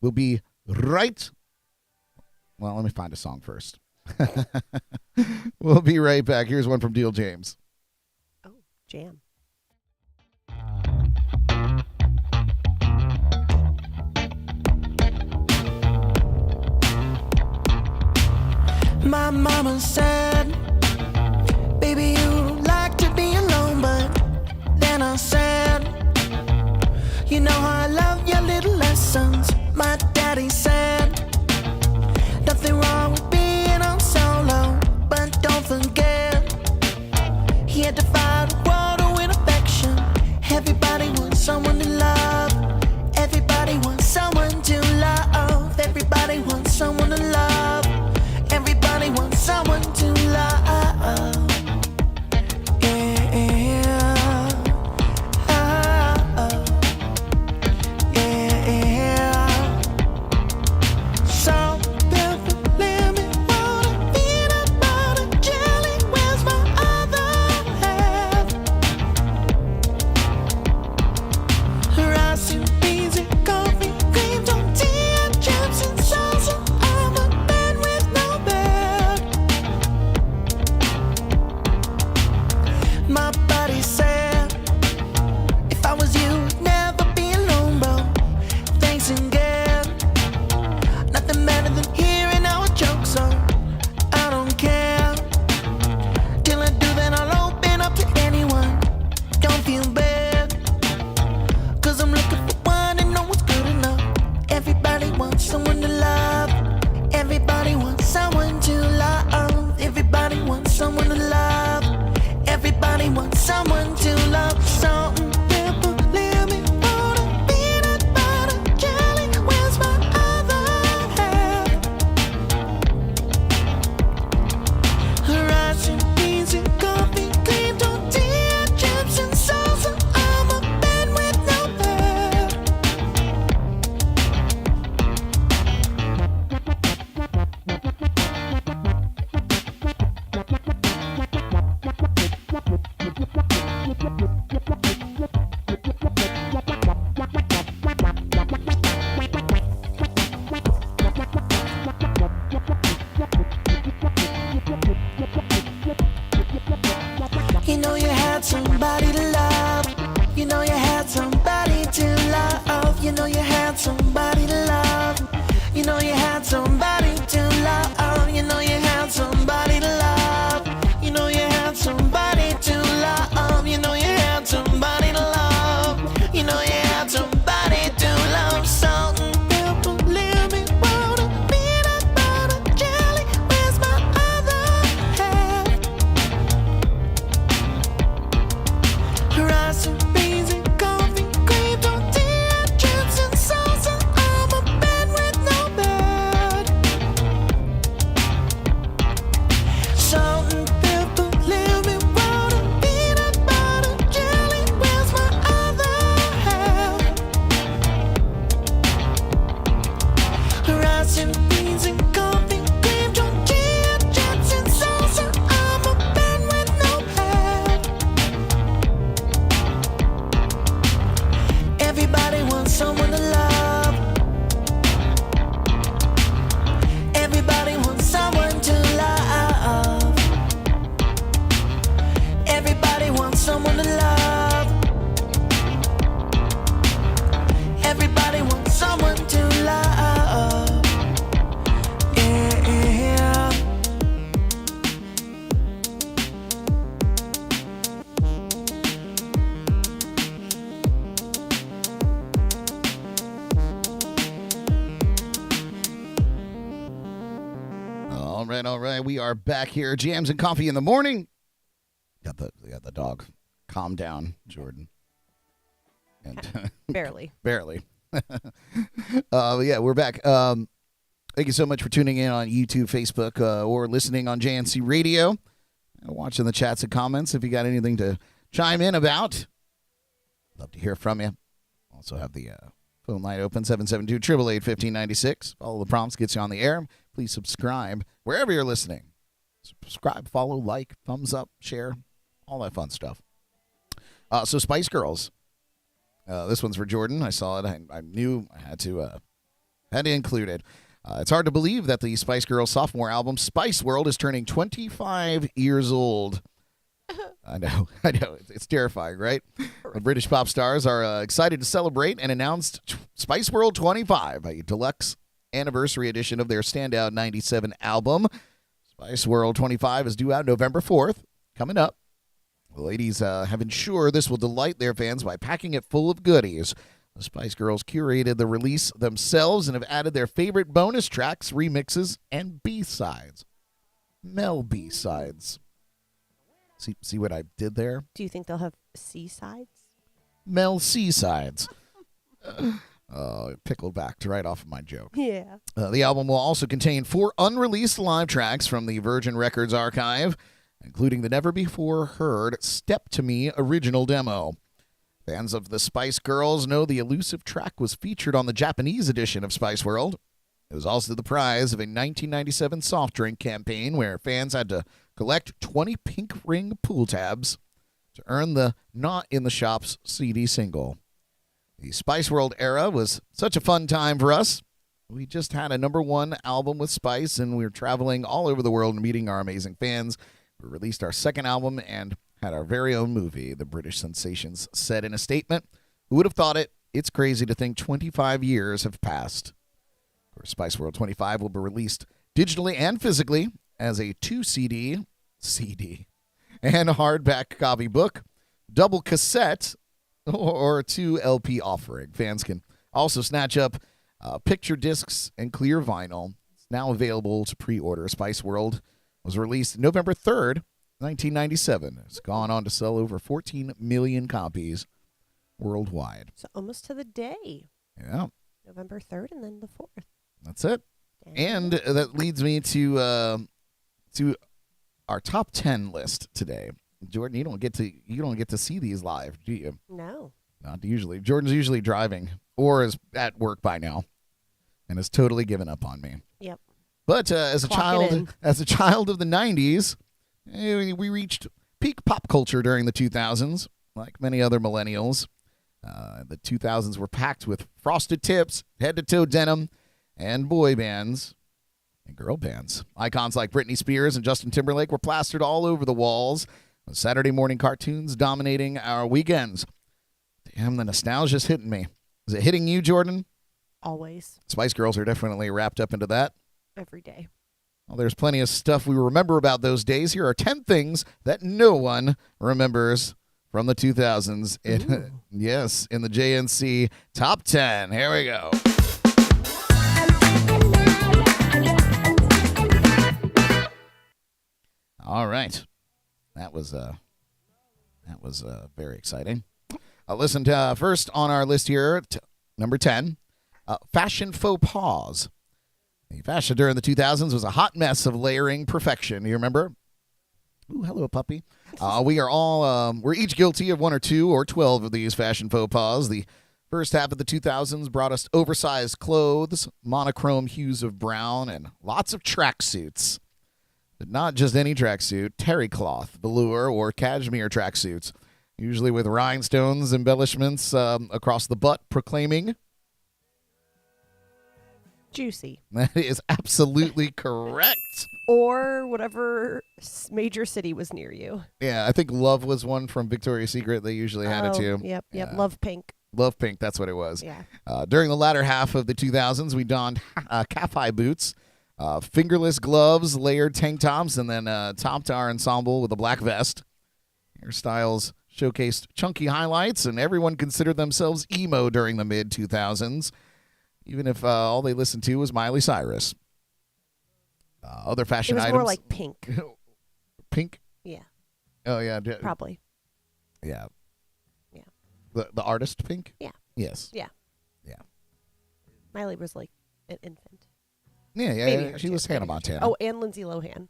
We'll be right. Well, let me find a song first. We'll be right back. Here's one from Deal James. Oh, jam. My mama said, baby, you like to be alone, but then I said, you know how I love your little lessons. My daddy said, nothing wrong with being on solo, but don't forget, he had to fight water with affection. Everybody wants someone to love. Everybody wants someone to love. Everybody wants someone to love. Everybody wants someone to love. Salt, pepper, lemon, water, peanut butter, jelly. Where's my other half? Rice and beans and coffee, cream, tortilla, chips and salsa. I'm a man with no bed. My buddy said, if I was you, I'd never be alone, bro. Thanks again. Nothing better than hearing our jokes, so I don't care. Till I do, then I'll open up to anyone. Don't feel bad, 'cause I'm looking for one and no one's good enough. Everybody wants someone to love. Everybody wants someone to love. Everybody wants someone to love. Everybody wants someone to love. Salt and pepper, lemon, water, peanut butter, jelly. Where's my other half? Rice and beans and coffee, cream, tortilla, chips and salsa. I'm a man with no bed. You know you had somebody to love. You know you had somebody to love. You know you had somebody to love. You know you had somebody to love. You know you had somebody to love. You know you had somebody to love. You know you had somebody to love. You know you had somebody to love. Salt and pepper, lemon, water, peanut butter, jelly. Where's my other half? Rice and beans and coffee, cream, tortilla, chips and salsa. I'm a man with no bed. We are back here. Jams and coffee in the morning. Got the dog. Calm down, Jordan. And Barely. barely. Yeah, we're back. Thank you so much for tuning in on YouTube, Facebook, or listening on JNC Radio. Watching the chats and comments. If you got anything to chime in about, love to hear from you. Also have the phone line open, 772-888-1596. Follow the prompts, gets you on the air. Please subscribe wherever you're listening. Subscribe, follow, like, thumbs up, share, all that fun stuff. So Spice Girls. This one's for Jordan. I saw it. I knew I had to include it. It's hard to believe that the Spice Girls sophomore album, Spice World, is turning 25 years old. I know. It's terrifying, right? The British pop stars are excited to celebrate and announced Spice World 25, a deluxe anniversary edition of their standout 97 album. Spice World 25 is due out November 4th, coming up. The ladies have ensured this will delight their fans by packing it full of goodies. The Spice Girls curated the release themselves and have added their favorite bonus tracks, remixes, and B-sides. Mel B-sides. See what I did there? Do you think they'll have C-sides? Mel C-sides. Pickled back right off of my joke. Yeah. The album will also contain 4 unreleased live tracks from the Virgin Records archive, including the never-before-heard Step to Me original demo. Fans of the Spice Girls know the elusive track was featured on the Japanese edition of Spice World. It was also the prize of a 1997 soft drink campaign where fans had to collect 20 pink ring pool tabs to earn the Not in the Shops CD single. The Spice World era was such a fun time for us. We just had a #1 album with Spice, and we were traveling all over the world and meeting our amazing fans. We released our second album and had our very own movie, the British Sensations said in a statement. Who would have thought it? It's crazy to think 25 years have passed. Of course, Spice World 25 will be released digitally and physically as a 2 CD, and a hardback copybook, double cassette, or 2 LP offering. Fans can also snatch up picture discs and clear vinyl. It's now available to pre-order. Spice World was released November 3rd, 1997. It's gone on to sell over 14 million copies worldwide. So almost to the day. Yeah. November 3rd and then the 4th. That's it. Dang. And that leads me to our top 10 list today. Jordan, you don't get to see these live, do you? No. Not usually. Jordan's usually driving or is at work by now and has totally given up on me. Yep. But as a child of the 90s, we reached peak pop culture during the 2000s, like many other millennials. The 2000s were packed with frosted tips, head-to-toe denim, and boy bands and girl bands. Icons like Britney Spears and Justin Timberlake were plastered all over the walls, with Saturday morning cartoons dominating our weekends. Damn, the nostalgia's hitting me. Is it hitting you, Jordan? Always. Spice Girls are definitely wrapped up into that. Every day. Well, there's plenty of stuff we remember about those days. Here are 10 things that no one remembers from the 2000s. Yes, in the JNC Top 10. Here we go. All right. That was very exciting. Listen to first on our list here, number 10, fashion faux pas. The fashion during the 2000s was a hot mess of layering perfection. You remember? Ooh, hello, puppy. We're each guilty of 1 or 2 or 12 of these fashion faux pas. The first half of the 2000s brought us oversized clothes, monochrome hues of brown, and lots of tracksuits. But not just any tracksuit, terry cloth, velour, or cashmere tracksuits, usually with rhinestones, embellishments across the butt, proclaiming... Juicy. That is absolutely correct. Or whatever major city was near you. Yeah, I think Love was one from Victoria's Secret. They usually had it too. Yep. Yeah. Love Pink. Love Pink, that's what it was. Yeah. During the latter half of the 2000s, we donned calf-high boots, fingerless gloves, layered tank tops, and then topped our ensemble with a black vest. Hairstyles showcased chunky highlights, and everyone considered themselves emo during the mid-2000s, even if all they listened to was Miley Cyrus. Other It fashion was items. more like pink. Pink? Yeah, Oh, yeah. probably. Yeah. Yeah. The artist Pink? Yeah. Yes. Yeah. Yeah. Miley was like an infant. Yeah, Maybe yeah. her She too, was Hannah maybe her too. Montana. Oh, and Lindsay Lohan.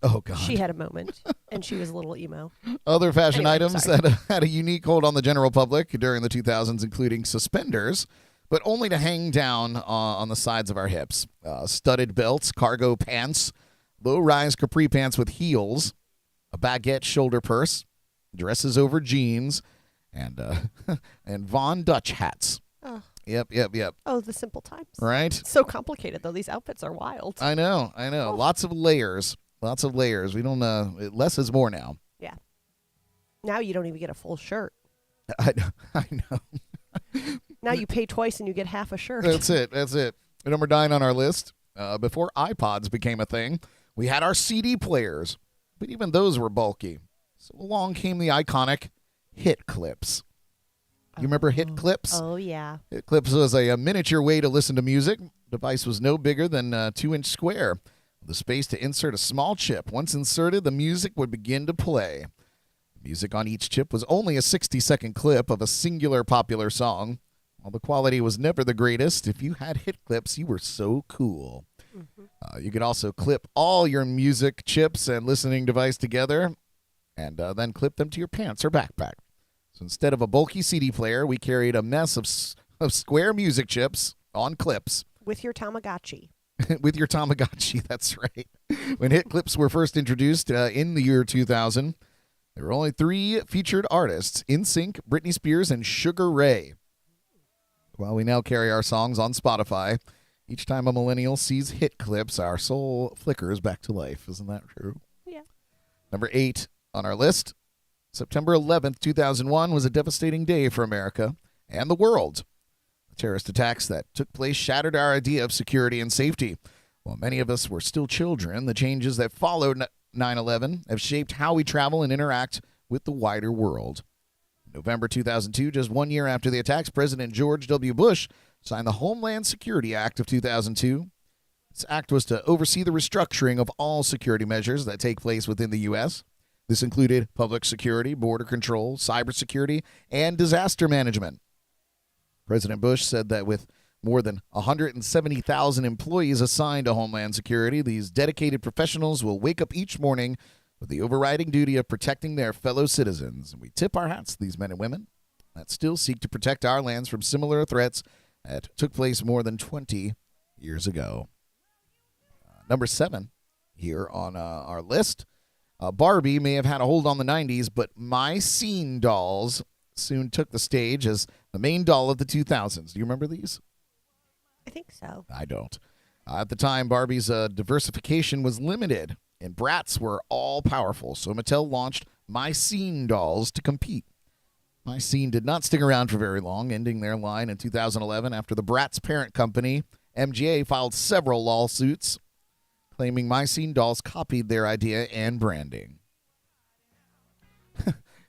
Oh, God. She had a moment, and she was a little emo. Other fashion Anyway, items sorry. that had a unique hold on the general public during the 2000s, including suspenders, but only to hang down on the sides of our hips. Studded belts, cargo pants, low-rise capri pants with heels, a baguette shoulder purse, dresses over jeans, and and Von Dutch hats. Oh. Yep. Oh, the simple times. Right? So complicated, though. These outfits are wild. I know. Oh. Lots of layers. We don't less is more now. Yeah. Now you don't even get a full shirt. I know. Now you pay twice and you get half a shirt. That's it. Number 9 on our list. Before iPods became a thing, we had our CD players, but even those were bulky. So along came the iconic hit clips. You remember hit clips? Oh, yeah. Hit clips was a miniature way to listen to music. The device was no bigger than a 2-inch square, with the space to insert a small chip. Once inserted, the music would begin to play. Music on each chip was only a 60-second clip of a singular popular song. While the quality was never the greatest, if you had hit clips, you were so cool. Mm-hmm. You could also clip all your music chips and listening device together and then clip them to your pants or backpack. So instead of a bulky CD player, we carried a mess of square music chips on clips. With your Tamagotchi. With your Tamagotchi, that's right. When hit clips were first introduced in the year 2000, there were only 3 featured artists, NSYNC, Britney Spears, and Sugar Ray. While we now carry our songs on Spotify, each time a millennial sees hit clips, our soul flickers back to life. Isn't that true? Yeah. Number 8 on our list, September 11th, 2001 was a devastating day for America and the world. The terrorist attacks that took place shattered our idea of security and safety. While many of us were still children, the changes that followed 9/11 have shaped how we travel and interact with the wider world. In November 2002, just 1 year after the attacks, President George W. Bush signed the Homeland Security Act of 2002. This act was to oversee the restructuring of all security measures that take place within the U.S. This included public security, border control, cybersecurity, and disaster management. President Bush said that with more than 170,000 employees assigned to Homeland Security, these dedicated professionals will wake up each morning with the overriding duty of protecting their fellow citizens. And we tip our hats to these men and women that still seek to protect our lands from similar threats that took place more than 20 years ago. Number 7 here on our list. Barbie may have had a hold on the 90s, but My Scene dolls soon took the stage as the main doll of the 2000s. Do you remember these? I think so. I don't. At the time, Barbie's diversification was limited, and Bratz were all powerful, so Mattel launched My Scene dolls to compete. My Scene did not stick around for very long, ending their line in 2011 after the Bratz parent company, MGA, filed several lawsuits claiming My Scene dolls copied their idea and branding.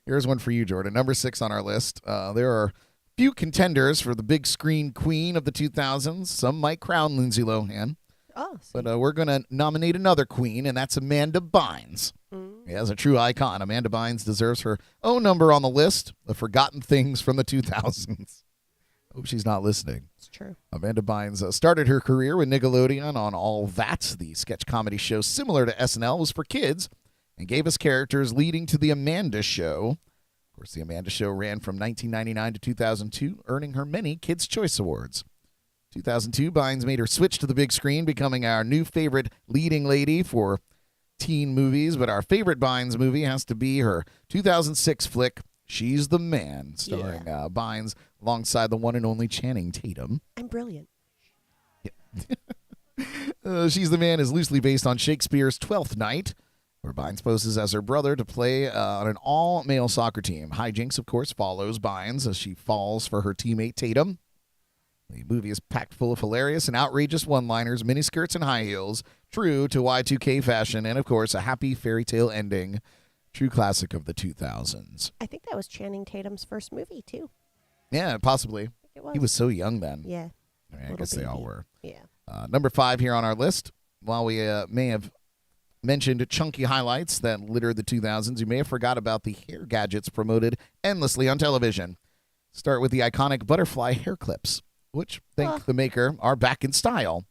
Here's one for you, Jordan. Number 6 on our list. There are few contenders for the big screen queen of the 2000s. Some might crown Lindsay Lohan. Oh, But we're going to nominate another queen, and that's Amanda Bynes. Yeah, as a true icon, Amanda Bynes deserves her own number on the list of forgotten things from the 2000s. Hope she's not listening. it's true. Amanda Bynes started her career with Nickelodeon on All That. The sketch comedy show similar to SNL was for kids and gave us characters leading to The Amanda Show. Of course, The Amanda Show ran from 1999 to 2002, earning her many Kids' Choice Awards. 2002, Bynes made her switch to the big screen, becoming our new favorite leading lady for teen movies. But our favorite Bynes movie has to be her 2006 flick, She's the Man, starring Bynes alongside the one and only Channing Tatum. I'm brilliant. She's the Man is loosely based on Shakespeare's Twelfth Night, where Bynes poses as her brother to play on an all-male soccer team. Hijinks, of course, follows Bynes as she falls for her teammate Tatum. The movie is packed full of hilarious and outrageous one-liners, miniskirts, and high heels, true to Y2K fashion, and, of course, a happy fairy tale ending, true classic of the 2000s. I think that was Channing Tatum's first movie, too. Yeah, possibly. I think it was. He was so young then. Yeah. I mean, I Little guess they all baby. were. Yeah. Number 5 here on our list. while we may have mentioned chunky highlights that littered the 2000s, you may have forgot about the hair gadgets promoted endlessly on television. Start with the iconic butterfly hair clips, which, thank the maker, are back in style.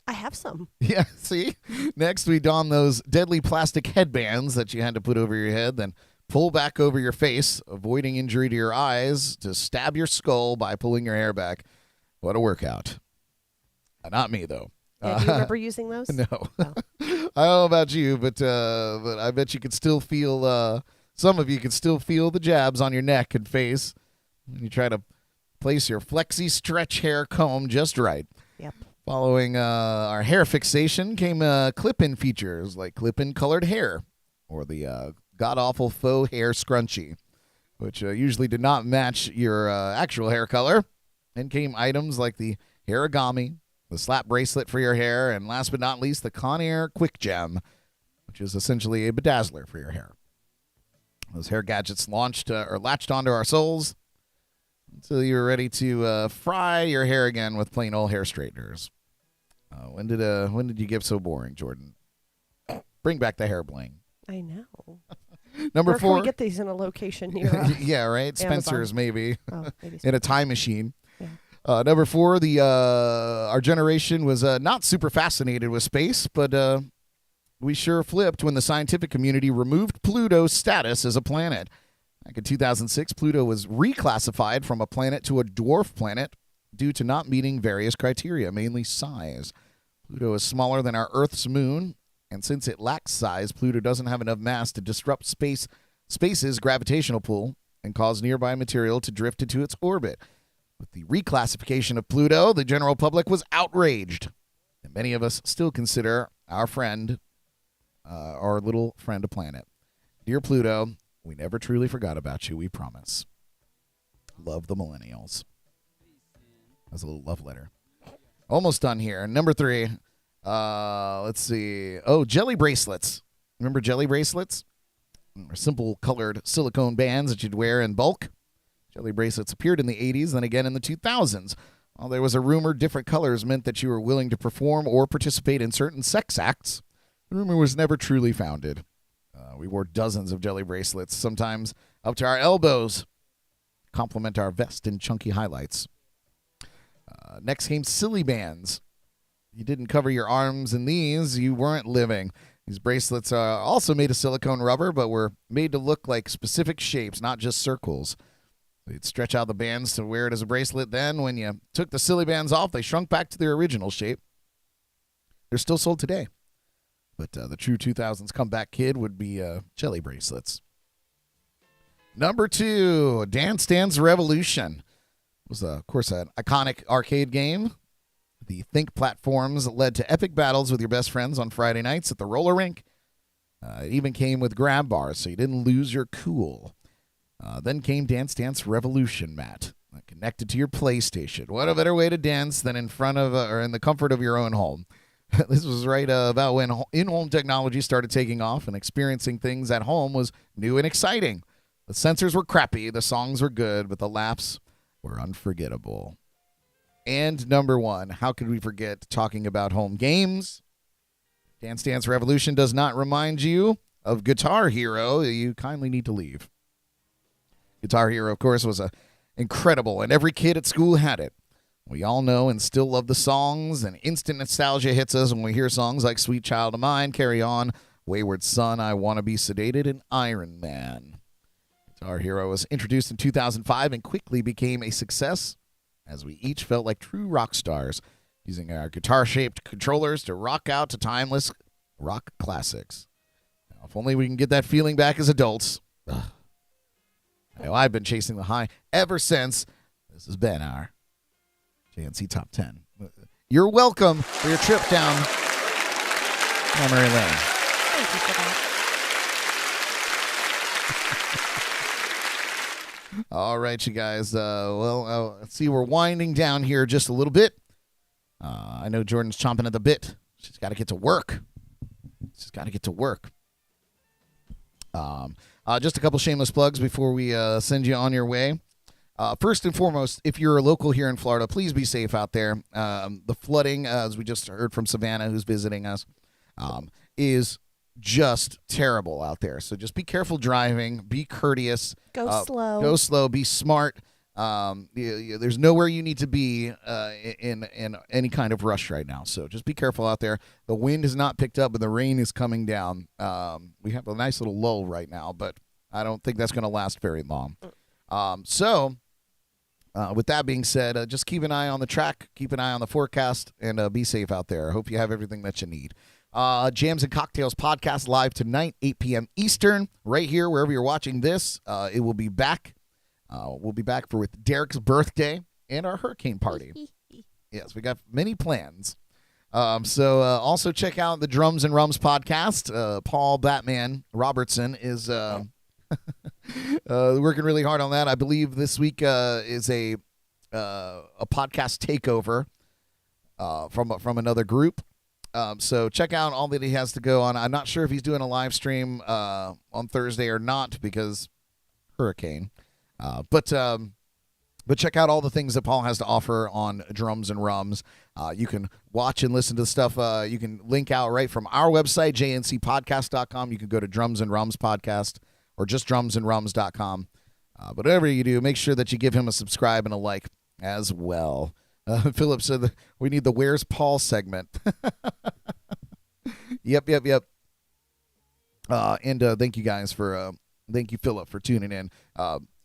I have some. Yeah, see? Next, we don those deadly plastic headbands that you had to put over your head, then pull back over your face, avoiding injury to your eyes, to stab your skull by pulling your hair back. What a workout. Not me, though. Yeah, do you remember using those? No. Oh. I don't know about you, but I bet you could still feel, some of you could still feel the jabs on your neck and face when you try to place your flexi stretch hair comb just right. Yep. Following our hair fixation came clip-in features like clip-in colored hair or the god-awful faux hair scrunchie, which usually did not match your actual hair color. Then came items like the hairigami, the slap bracelet for your hair, and last but not least, the Conair Quick Gem, which is essentially a bedazzler for your hair. Those hair gadgets latched onto our souls until you were ready to fry your hair again with plain old hair straighteners. When did you get so boring, Jordan? Bring back the hair bling. I know. Number Where 4. can we get these in a location near us? Yeah, right. Spencer's maybe. Oh, maybe In a time machine. Yeah. Number 4, our generation was not super fascinated with space, but we sure flipped when the scientific community removed Pluto's status as a planet. Back in 2006, Pluto was reclassified from a planet to a dwarf planet due to not meeting various criteria, mainly size. Pluto is smaller than our Earth's moon, and since it lacks size, Pluto doesn't have enough mass to disrupt space's gravitational pull and cause nearby material to drift into its orbit. With the reclassification of Pluto, the general public was outraged, and many of us still consider our little friend a planet. Dear Pluto, we never truly forgot about you, we promise. Love the millennials. That's a little love letter. Almost done here. Number 3. Let's see. Oh, jelly bracelets. Remember jelly bracelets? Simple colored silicone bands that you'd wear in bulk. Jelly bracelets appeared in the 80s, then again in the 2000s. While there was a rumor different colors meant that you were willing to perform or participate in certain sex acts, the rumor was never truly founded. We wore dozens of jelly bracelets, sometimes up to our elbows, complement our vest and chunky highlights. Next came silly bands. You didn't cover your arms in these, you weren't living. These bracelets are also made of silicone rubber, but were made to look like specific shapes, not just circles. They'd stretch out the bands to wear it as a bracelet. Then, when you took the silly bands off, they shrunk back to their original shape. They're still sold today. But the true 2000s comeback kid would be jelly bracelets. Number 2, Dance Dance Revolution. It was, of course, an iconic arcade game. The Think platforms led to epic battles with your best friends on Friday nights at the roller rink. It even came with grab bars, so you didn't lose your cool. Then came Dance Dance Revolution, Matt, connected to your PlayStation. What a better way to dance than in front of or in the comfort of your own home. This was right about when in-home technology started taking off, and experiencing things at home was new and exciting. The sensors were crappy, the songs were good, but the laughs were unforgettable. And number 1, how could we forget talking about home games? Dance Dance Revolution does not remind you of Guitar Hero. You kindly need to leave. Guitar Hero, of course, was incredible, and every kid at school had it. We all know and still love the songs, and instant nostalgia hits us when we hear songs like Sweet Child of Mine, Carry On, Wayward Son, I Want to Be Sedated, and Iron Man. Guitar Hero was introduced in 2005 and quickly became a success, as we each felt like true rock stars, using our guitar-shaped controllers to rock out to timeless rock classics. Now, if only we can get that feeling back as adults. Ugh. I know I've been chasing the high ever since. This has been our JNC Top 10. You're welcome for your trip down memory lane. Thank you for that. All right, you guys. Let's see. We're winding down here just a little bit. I know Jordan's chomping at the bit. She's got to get to work. Just a couple shameless plugs before we send you on your way. First and foremost, if you're a local here in Florida, please be safe out there. The flooding, as we just heard from Savannah, who's visiting us, is just terrible out there. So just be careful driving, be courteous, Go slow, be smart. There's nowhere you need to be in any kind of rush right now. So just be careful out there. The wind has not picked up, but the rain is coming down. We have a nice little lull right now, but I don't think that's going to last very long. With that being said, just keep an eye on the track, keep an eye on the forecast, and be safe out there. I hope you have everything that you need. Jams and Cocktails podcast live tonight, 8 p.m. Eastern, right here, wherever you're watching this. It will be back. We'll be back with Derek's birthday and our hurricane party. Yes, we got many plans. Also check out the Drums and Rums podcast. Paul Batman Robertson is working really hard on that. I believe this week is a podcast takeover from another group. So check out all that he has to go on. I'm not sure if he's doing a live stream on Thursday or not because hurricane. But check out all the things that Paul has to offer on Drums and Rums. You can watch and listen to stuff. You can link out right from our website, jncpodcast.com. You can go to Drums and Rums podcast or just drumsandrums.com. But whatever you do, make sure that you give him a subscribe and a like as well. Philip said that we need the Where's Paul segment. Yep. And thank you guys thank you, Philip, for tuning in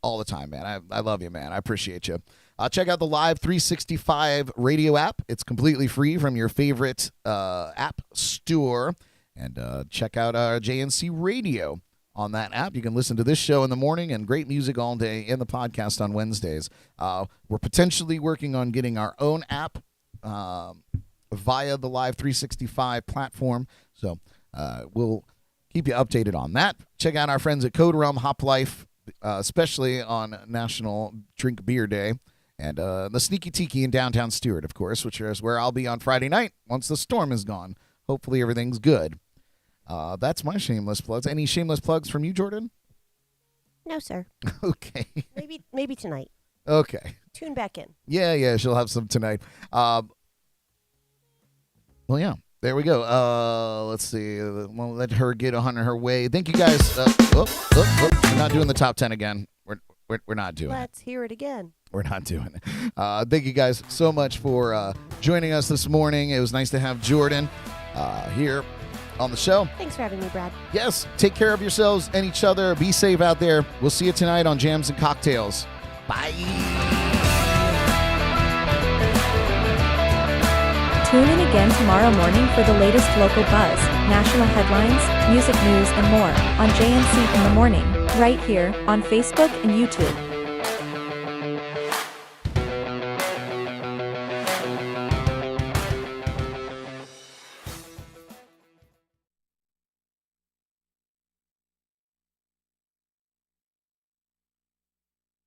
all the time, man. I love you, man. I appreciate you. Check out the Live365 Radio App. It's completely free from your favorite app store. And check out our JNC Radio on that app. You can listen to this show in the morning and great music all day and the podcast on Wednesdays. We're potentially working on getting our own app via the Live365 platform. So we'll keep you updated on that. Check out our friends at Code Realm Hop Life, especially on National Drink Beer Day. And the Sneaky Tiki in downtown Stewart, of course, which is where I'll be on Friday night once the storm is gone. Hopefully everything's good. That's my shameless plugs. Any shameless plugs from you, Jordan? No, sir. Okay. Maybe tonight. Okay. Tune back in. Yeah, she'll have some tonight. Well, yeah, there we go. Let's see. We'll let her get on her way. Thank you guys. We're not doing the top 10 again. We're not doing it. Let's hear it again. We're not doing it. Thank you guys so much for joining us this morning. It was nice to have Jordan here on the show. Thanks for having me, Brad. Yes, take care of yourselves and each other. Be safe out there. We'll see you tonight on Jams and Cocktails. Bye. Tune in again tomorrow morning for the latest local buzz, national headlines, music news, and more on JNC in the Morning, right here on Facebook and YouTube.